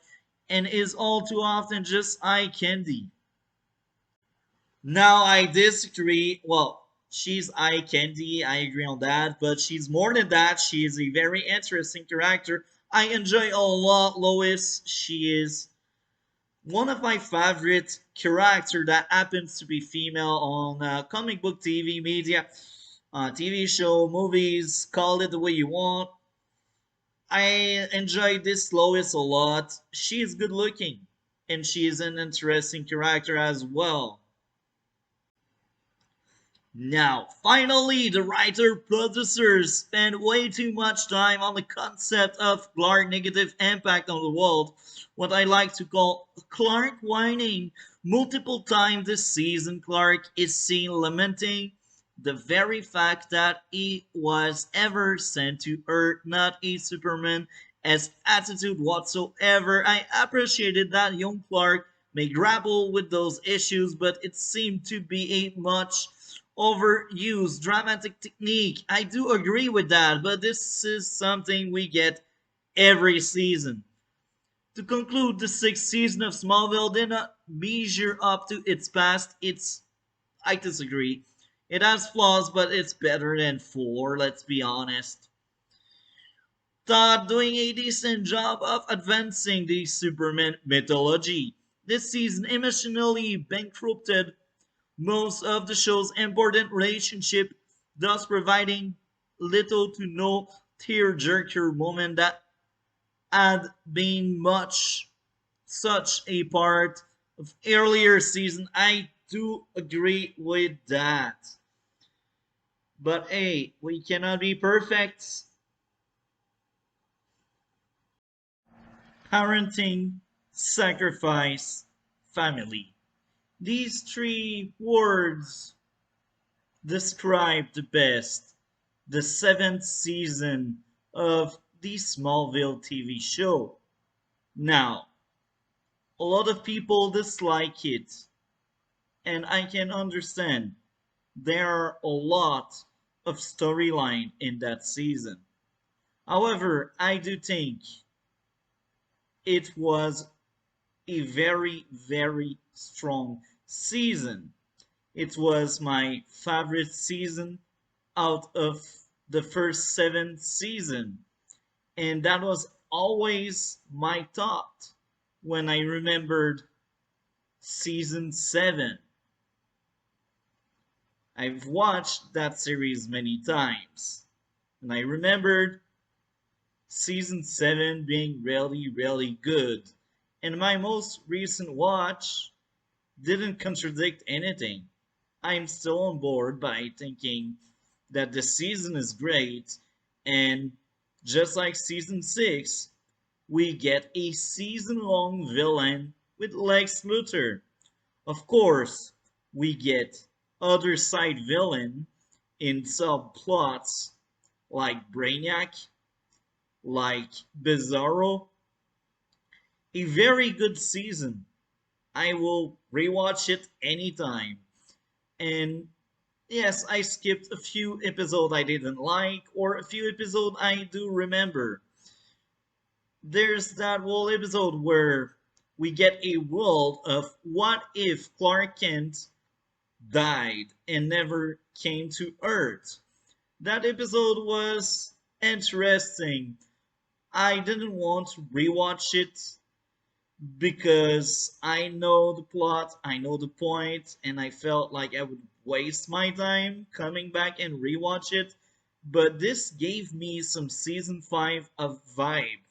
and is all too often just eye candy. Now I disagree. Well, she's eye candy, I agree on that, but she's more than that. She is a very interesting character. I enjoy a lot Lois. She is one of my favorite character that happens to be female on comic book TV media, TV show, movies, call it the way you want. I enjoy this Lois a lot. She is good looking, and she is an interesting character as well. Now, finally, the writer-producers spend way too much time on the concept of Clark negative impact on the world, what I like to call Clark whining. Multiple times this season, Clark is seen lamenting the very fact that he was ever sent to Earth, not a Superman as attitude whatsoever. I appreciated that young Clark may grapple with those issues, but it seemed to be a much overused dramatic technique. I do agree with that, but this is something we get every season. To conclude, the sixth season of Smallville did not measure up to its past. I disagree. It has flaws, but it's better than four, let's be honest. Todd doing a decent job of advancing the Superman mythology. This season emotionally bankrupted most of the show's important relationship, thus providing little to no tearjerker moment that had been much such a part of earlier season. I do agree with that. But hey, we cannot be perfect. Parenting, sacrifice, family. These three words describe the best the seventh season of the Smallville TV show. Now, a lot of people dislike it, and I can understand. There are a lot of storyline in that season. However, I do think it was a very, very strong season. It was my favorite season out of the first seven season, and that was always my thought when I remembered season 7. I've watched that series many times, and I remembered season 7 being really, really good. And my most recent watch didn't contradict anything. I'm still on board by thinking that the season is great, and just like season 6, we get a season long villain with Lex Luthor. Of course, we get other side villain in subplots like Brainiac, like Bizarro. A very good season. I will rewatch it anytime. And yes, I skipped a few episodes I didn't like, or a few episodes I do remember. There's that whole episode where we get a world of what if Clark Kent died and never came to Earth. That episode was interesting. I didn't want to rewatch it because I know the plot, I know the point, and I felt like I would waste my time coming back and rewatch it. But this gave me some season 5 of vibe.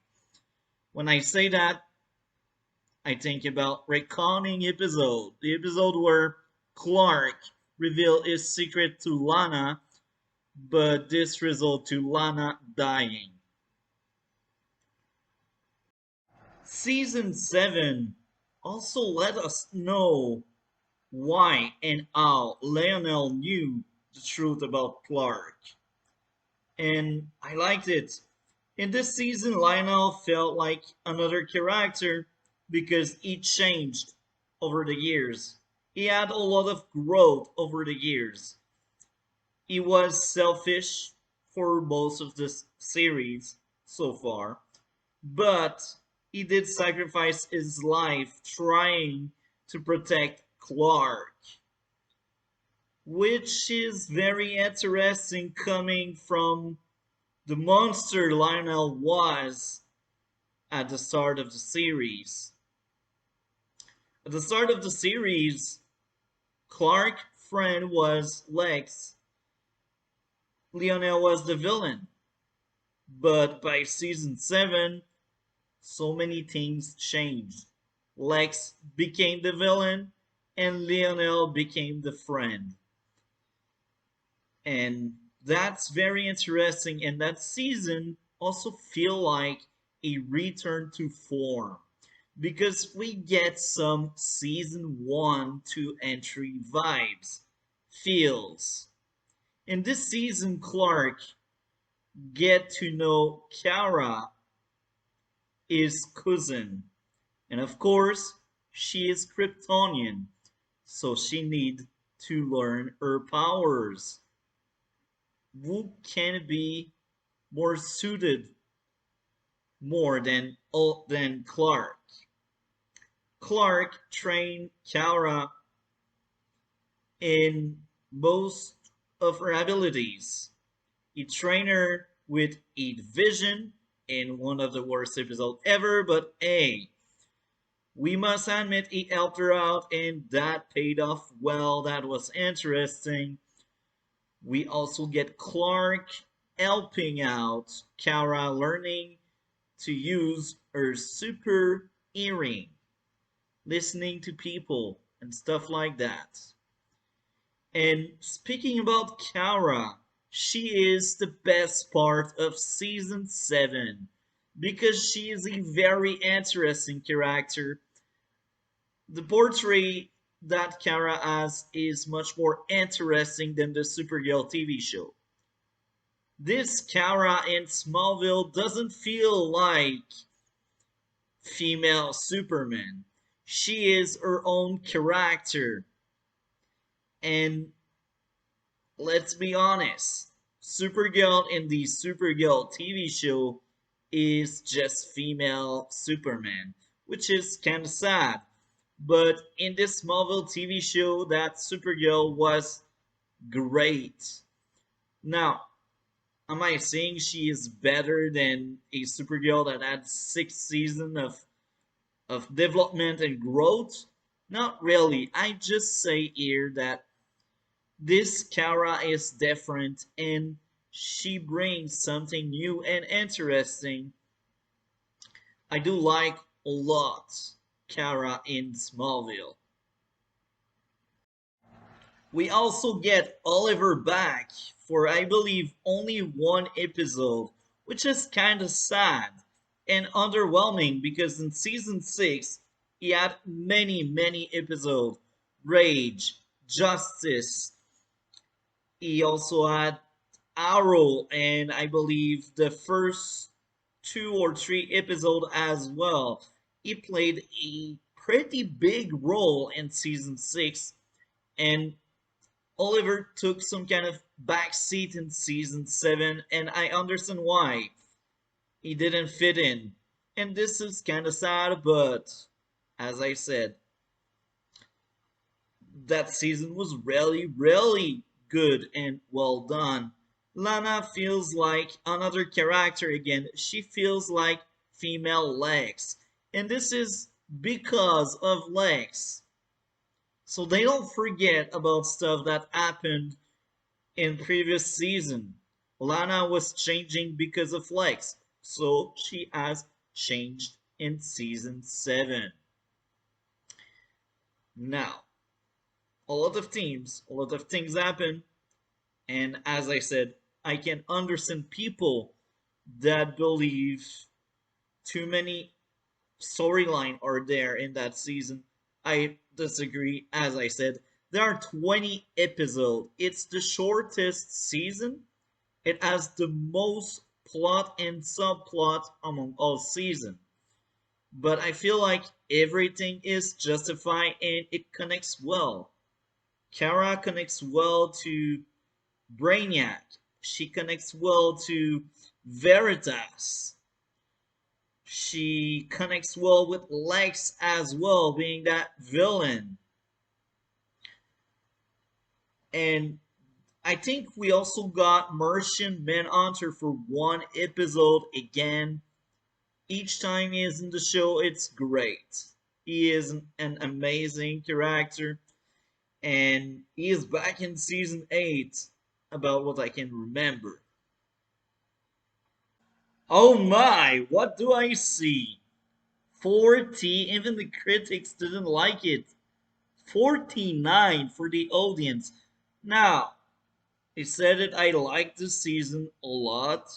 When I say that, I think about Reckoning episode, the episode where Clark revealed his secret to Lana, but this result to Lana dying. Season 7 also let us know why and how Lionel knew the truth about Clark. And I liked it. In this season, Lionel felt like another character because he changed over the years. He had a lot of growth over the years. He was selfish for most of this series so far, but he did sacrifice his life trying to protect Clark, which is very interesting coming from the monster Lionel was at the start of the series. At the start of the series, Clark's friend was Lex. Lionel was the villain. But by season 7, so many things changed. Lex became the villain, and Lionel became the friend. And that's very interesting. And that season also feel like a return to form because we get some season 1 to entry vibes, feels. In this season, Clark get to know Kara, his cousin, and of course, she is Kryptonian, so she need to learn her powers. Who can be more suited more than Clark? Clark trained Kara in most of her abilities. He trained her with Heat Vision in one of the worst episodes ever, but hey, we must admit he helped her out and that paid off well. That was interesting. We also get Clark helping out Kara learning to use her super hearing, listening to people and stuff like that. And speaking about Kara, she is the best part of season 7 because she is a very interesting character. The portrait that Kara has is much more interesting than the Supergirl TV show. This Kara in Smallville doesn't feel like female Superman. She is her own character. And let's be honest, Supergirl in the Supergirl TV show is just female Superman, which is kind of sad. But in this Smallville TV show, that Supergirl was great. Now, am I saying she is better than a Supergirl that had 6 seasons of development and growth? Not really. I just say here that this Kara is different and she brings something new and interesting. I do like a lot Kara in Smallville. We also get Oliver back for I believe only one episode, which is kinda sad and underwhelming because in season 6 he had many episodes. Rage, Justice. He also had Arrow and I believe the first 2 or 3 episodes as well. He played a pretty big role in season 6 and Oliver took some kind of backseat in season 7, and I understand why. He didn't fit in. And this is kind of sad, but as I said, that season was really good and well done. Lana feels like another character again. She feels like female Lex. And this is because of Lex. So they don't forget about stuff that happened in previous season. Lana was changing because of Lex, so she has changed in season 7. Now, a lot of things happen, and as I said, I can understand people that believe too many storyline are there in that season. I disagree. As I said, there are 20 episodes. It's the shortest season. It has the most plot and subplot among all seasons. But I feel like everything is justified and it connects well. Kara connects well to Brainiac. She connects well to Veritas. She connects well with Lex as well, being that villain. And I think we also got Martian Manhunter for one episode again. Each time he is in the show, it's great. He is an amazing character, and he is back in season 8, about what I can remember. Oh my, what do I see? 40, even the critics didn't like it. 49 for the audience. Now, I said that I liked this season a lot.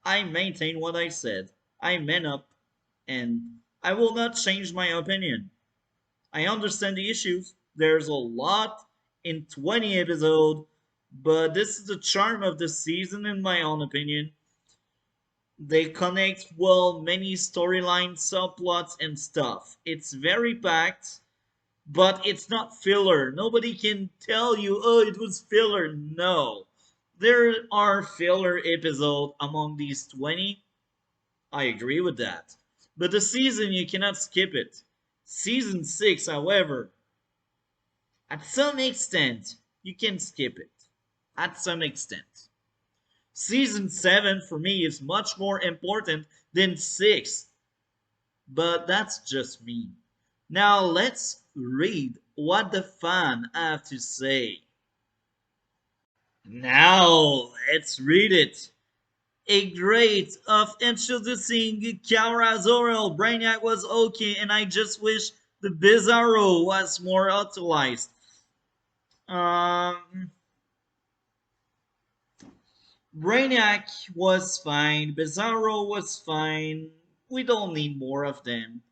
I maintain what I said. I man up, and I will not change my opinion. I understand the issues. There's a lot in 20 episodes, but this is the charm of the season, in my own opinion. They connect well many storylines, subplots, and stuff. It's very packed, but it's not filler. Nobody can tell you, oh, it was filler. No. There are filler episodes among these 20. I agree with that. But the season, you cannot skip it. Season 6, however, at some extent, you can skip it. At some extent. Season 7 for me is much more important than 6. But that's just me. Now let's read what the fan have to say. Now let's read it. A great of introducing Kara Zor-El. Brainiac was okay, and I just wish the Bizarro was more utilized. Um, Brainiac was fine. Bizarro was fine. We don't need more of them.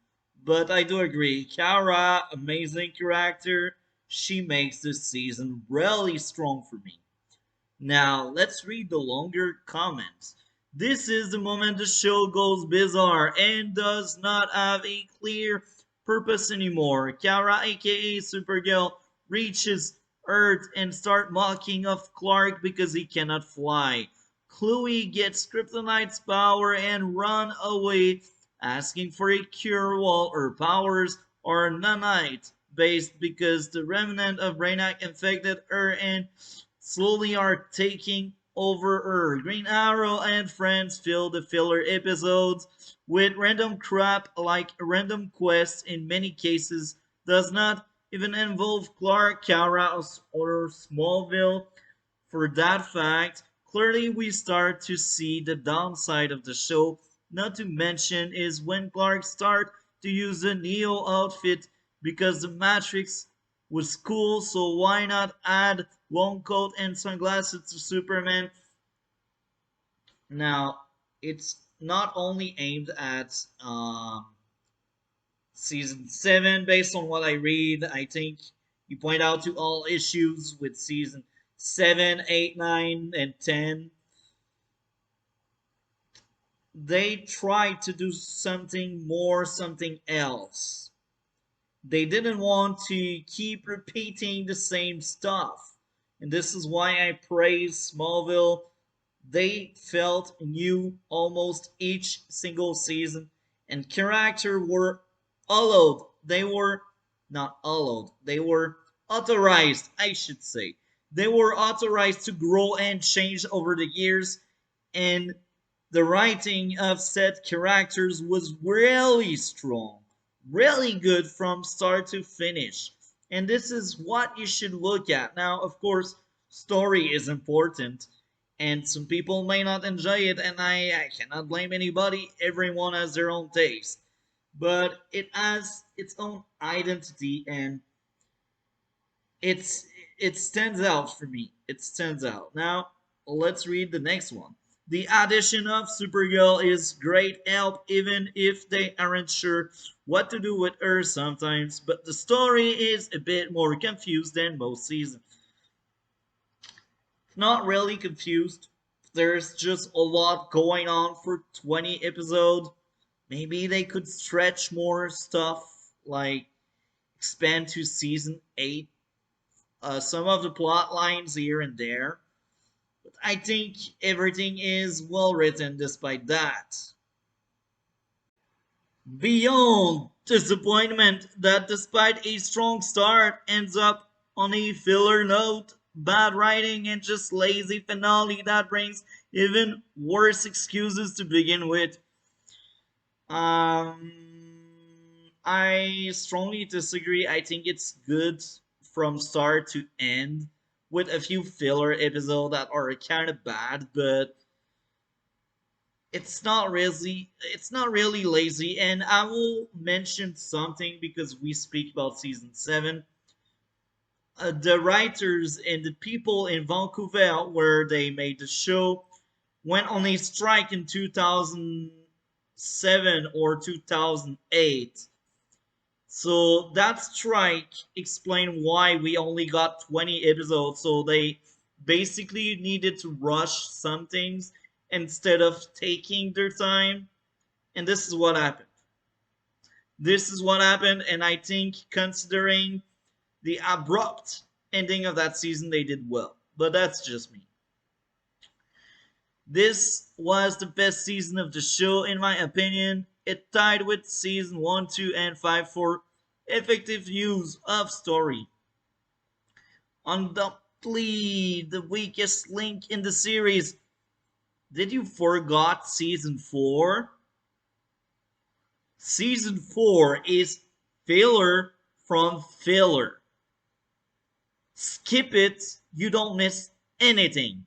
But I do agree. Kara, amazing character. She makes this season really strong for me. Now, let's read the longer comments. This is the moment the show goes bizarre and does not have a clear purpose anymore. Kara, aka Supergirl, reaches Earth and start mocking of Clark because he cannot fly. Chloe gets Kryptonite's power and run away, asking for a cure while her powers are nanite based because the remnant of Brainiac infected her and slowly are taking over her. Green Arrow and friends fill the filler episodes with random crap like random quests in many cases does not even involve Clark, Kara, or Smallville. For that fact, clearly we start to see the downside of the show. Not to mention is when Clark start to use the Neo outfit because the Matrix was cool, so why not add long coat and sunglasses to Superman? Now, it's not only aimed at season 7, based on what I read. I think you point out to all issues with season 7, 8, 9, and 10. They tried to do something more, something else. They didn't want to keep repeating the same stuff. And this is why I praise Smallville. They felt new almost each single season, and characters were allowed. They were not allowed. They were authorized, I should say. They were authorized to grow and change over the years, and the writing of said characters was really strong, really good from start to finish. And this is what you should look at. Now, of course, story is important, and some people may not enjoy it, and I cannot blame anybody. Everyone has their own taste. But it has its own identity, and it's it stands out for me. It stands out. Now, let's read the next one. The addition of Supergirl is great help even if they aren't sure what to do with her sometimes, but the story is a bit more confused than most seasons. Not really confused. There's just a lot going on for 20 episodes. Maybe they could stretch more stuff, like expand to season 8, some of the plot lines here and there. But I think everything is well written despite that. Beyond disappointment that despite a strong start ends up on a filler note, bad writing, and just lazy finale that brings even worse excuses to begin with. I strongly disagree. I think it's good from start to end with a few filler episodes that are kind of bad, but it's not really lazy. And I will mention something because we speak about season 7. The writers and the people in Vancouver where they made the show went on a strike in 2007 or 2008. So that strike explained why we only got 20 episodes. So they basically needed to rush some things instead of taking their time. And this is what happened. This is what happened. And I think considering the abrupt ending of that season, they did well. But that's just me. This was the best season of the show, in my opinion. It tied with season 1, 2, and 5 for effective use of story. Undoubtedly, the weakest link in the series. Did you forgot season 4? Season 4 is filler from filler. Skip it, you don't miss anything.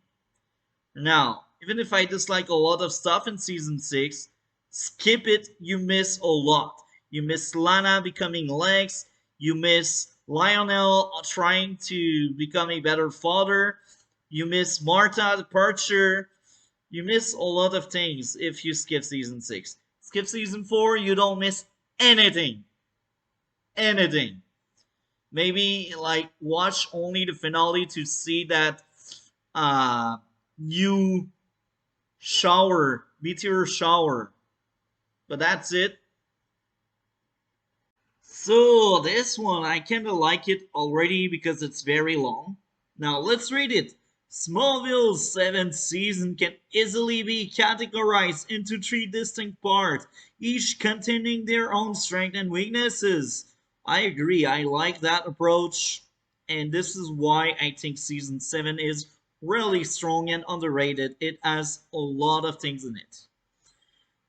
Now, even if I dislike a lot of stuff in season 6, skip it, you miss a lot. You miss Lana becoming Lex, you miss Lionel trying to become a better father, you miss Martha departure, you miss a lot of things if you skip season 6. Skip season 4, you don't miss anything. Anything. Maybe like watch only the finale to see that uh new shower, meteor shower. But that's it. So this one, I kinda like it already because it's very long. Now let's read it. Smallville's 7th season can easily be categorized into 3 distinct parts, each containing their own strengths and weaknesses. I agree, I like that approach, and this is why I think season 7 is really strong and underrated. It has a lot of things in it.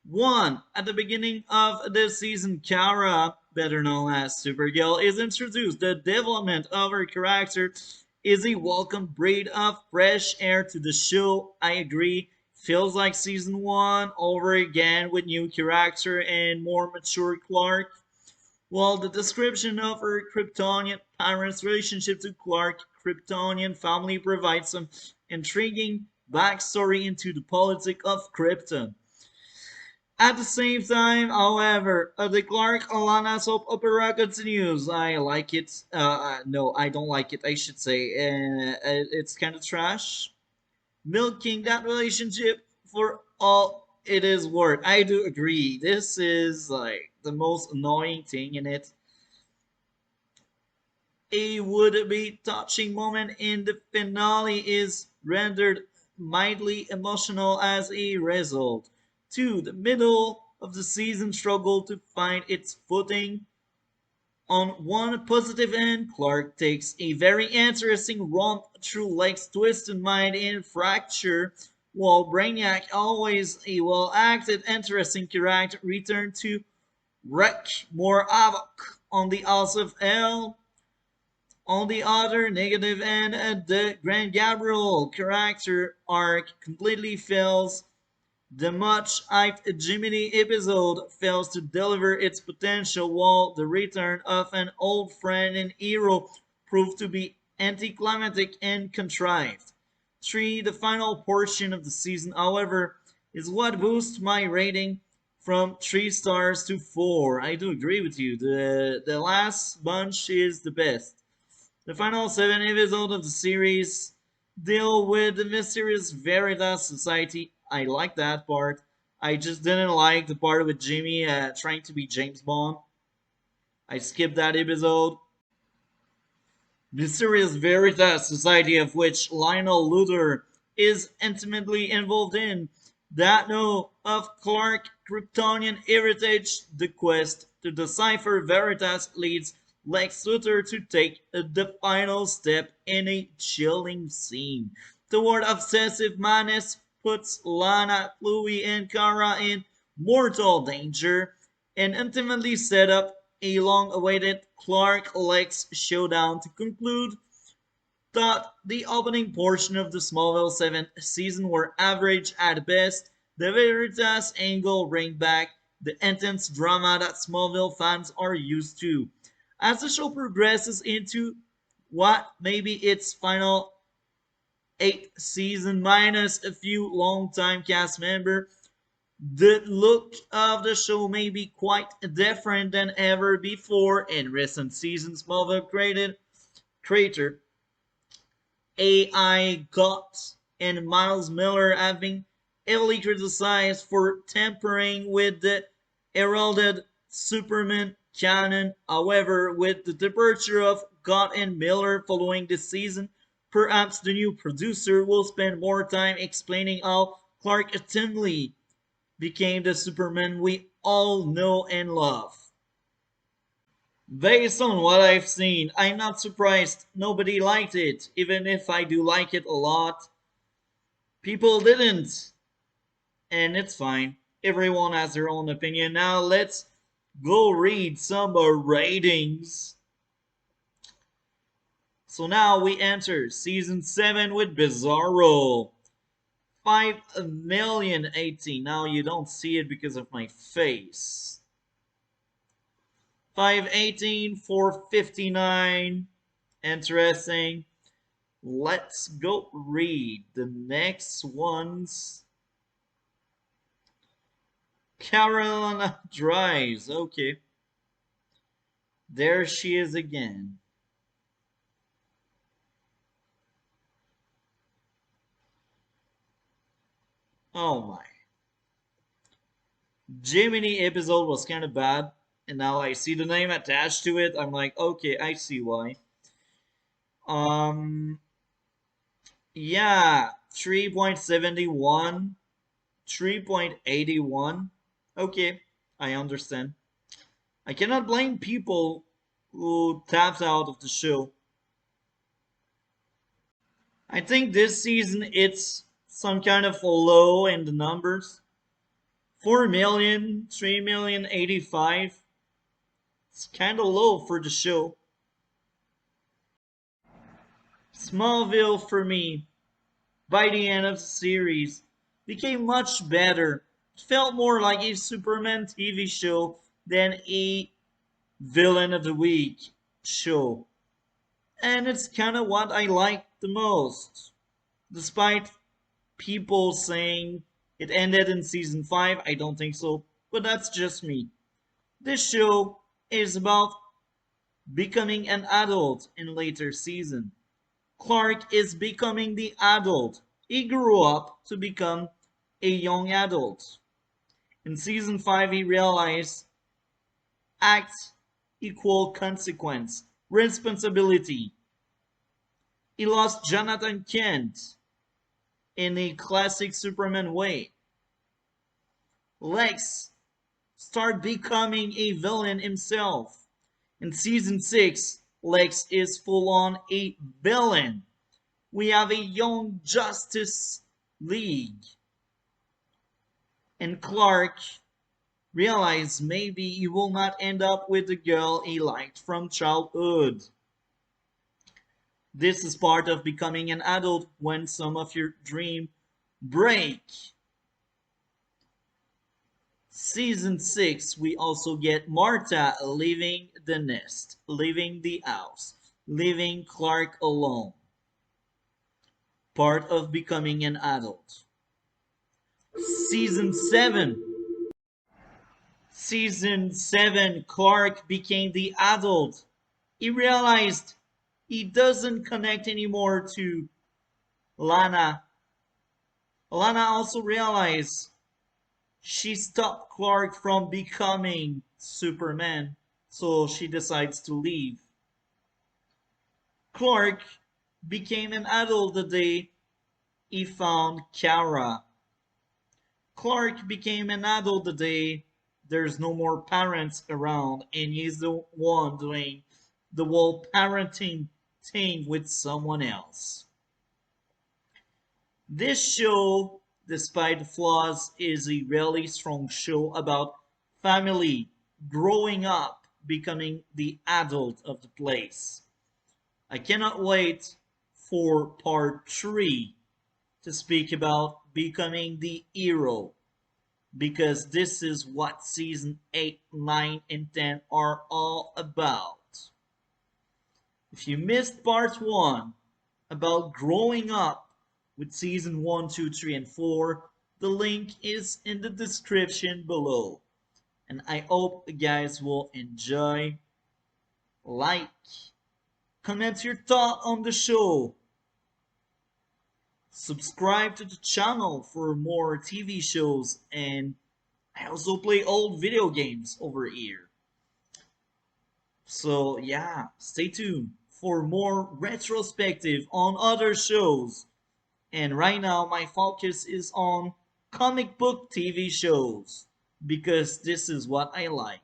One, at the beginning of this season, Kara, better known as Supergirl, is introduced. The development of her character is a welcome breath of fresh air to the show. I agree. Feels like season 1 over again with new character and more mature Clark. While the description of her Kryptonian parents' relationship to Clark Kryptonian family provides some intriguing backstory into the politics of Krypton. At the same time, however, the Clark Alana soap opera continues. I like it. No, I don't like it. I should say, it's kind of trash. Milking that relationship for all it is worth. I do agree. This is like the most annoying thing in it. A would-be touching moment in the finale is rendered mildly emotional as a result. 2. The middle of the season struggled to find its footing. On one positive end, Clark takes a very interesting run through Lake's twisted mind and fracture, while Brainiac, always a well-acted, interesting character, returned to wreak more havoc on the House of L. On the other negative end, the Grant Gabriel character arc completely fails. The much hyped Jiminy episode fails to deliver its potential, while the return of an old friend and hero proved to be anticlimactic and contrived. 3, the final portion of the season, however, is what boosts my rating from 3 stars to 4. I do agree with you. The last bunch is the best. The final 7 episodes of the series deal with the mysterious Veritas Society. I like that part. I just didn't like the part with Jimmy trying to be James Bond. I skipped that episode. Mysterious Veritas Society, of which Lionel Luthor is intimately involved in, that know of Clark Kryptonian heritage. The quest to decipher Veritas leads Lex Luthor to take the final step in a chilling scene toward obsessive madness, puts Lana, Chloe, and Kara in mortal danger, and ultimately set up a long-awaited Clark-Lex showdown to conclude. Thought the opening portion of the Smallville 7th season were average at best. The Veritas angle bring back the intense drama that Smallville fans are used to. As the show progresses into what may be its final 8th season minus a few long-time cast members, the look of the show may be quite different than ever before. In recent seasons, Smallville creator A.I. Gott and Miles Miller have been heavily criticized for tampering with the heralded Superman canon. However, with the departure of Gott and Miller following this season, perhaps the new producer will spend more time explaining how Clark ultimately became the Superman we all know and love. Based on what I've seen, I'm not surprised nobody liked it, even if I do like it a lot. People didn't, and it's fine. Everyone has their own opinion. Now let's go read some ratings. So now we enter season 7 with Bizarro. 5,018,000. Now you don't see it because of my face. 518, 459. Interesting. Let's go read the next ones. Carolina Drives. Okay. There she is again. Oh my. Jiminy episode was kind of bad, and now I see the name attached to it. I'm like, okay, I see why. Um, yeah, 3.71, 3.81. Okay, I understand. I cannot blame people who tapped out of the show. I think this season it's some kind of low in the numbers. 4 million, 3,085,000. It's kind of low for the show. Smallville for me, by the end of the series, became much better. It felt more like a Superman TV show than a Villain of the Week show. And it's kind of what I like the most. Despite people saying it ended in season 5, I don't think so, but that's just me. This show is about becoming an adult in later season. Clark is becoming the adult. He grew up to become a young adult. In season 5, he realized acts equal consequence, responsibility. He lost Jonathan Kent in a classic Superman way. Lex started becoming a villain himself. In season 6, Lex is full on a villain. We have a young Justice League. And Clark realized maybe he will not end up with the girl he liked from childhood. This is part of becoming an adult when some of your dreams break. Season 6, we also get Martha leaving the nest, leaving the house, leaving Clark alone. part of becoming an adult. Season 7. Season 7, Clark became the adult. He realized he doesn't connect anymore to Lana. Lana also realized she stopped Clark from becoming Superman, so she decides to leave. Clark became an adult the day he found Kara. Clark became an adult the day there's no more parents around and he's the one doing the whole parenting thing with someone else. This show, despite the flaws, is a really strong show about family, growing up, becoming the adult of the place. I cannot wait for part 3 to speak about becoming the hero because this is what season 8, 9, and 10 are all about. If you missed part 1 about growing up with season 1, 2, 3, and 4, the link is in the description below. And I hope you guys will enjoy, like, comment your thought on the show, subscribe to the channel for more TV shows, and I also play old video games over here. So yeah, stay tuned for more retrospective on other shows. And right now my focus is on comic book TV shows because this is what I like.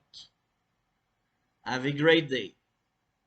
Have a great day.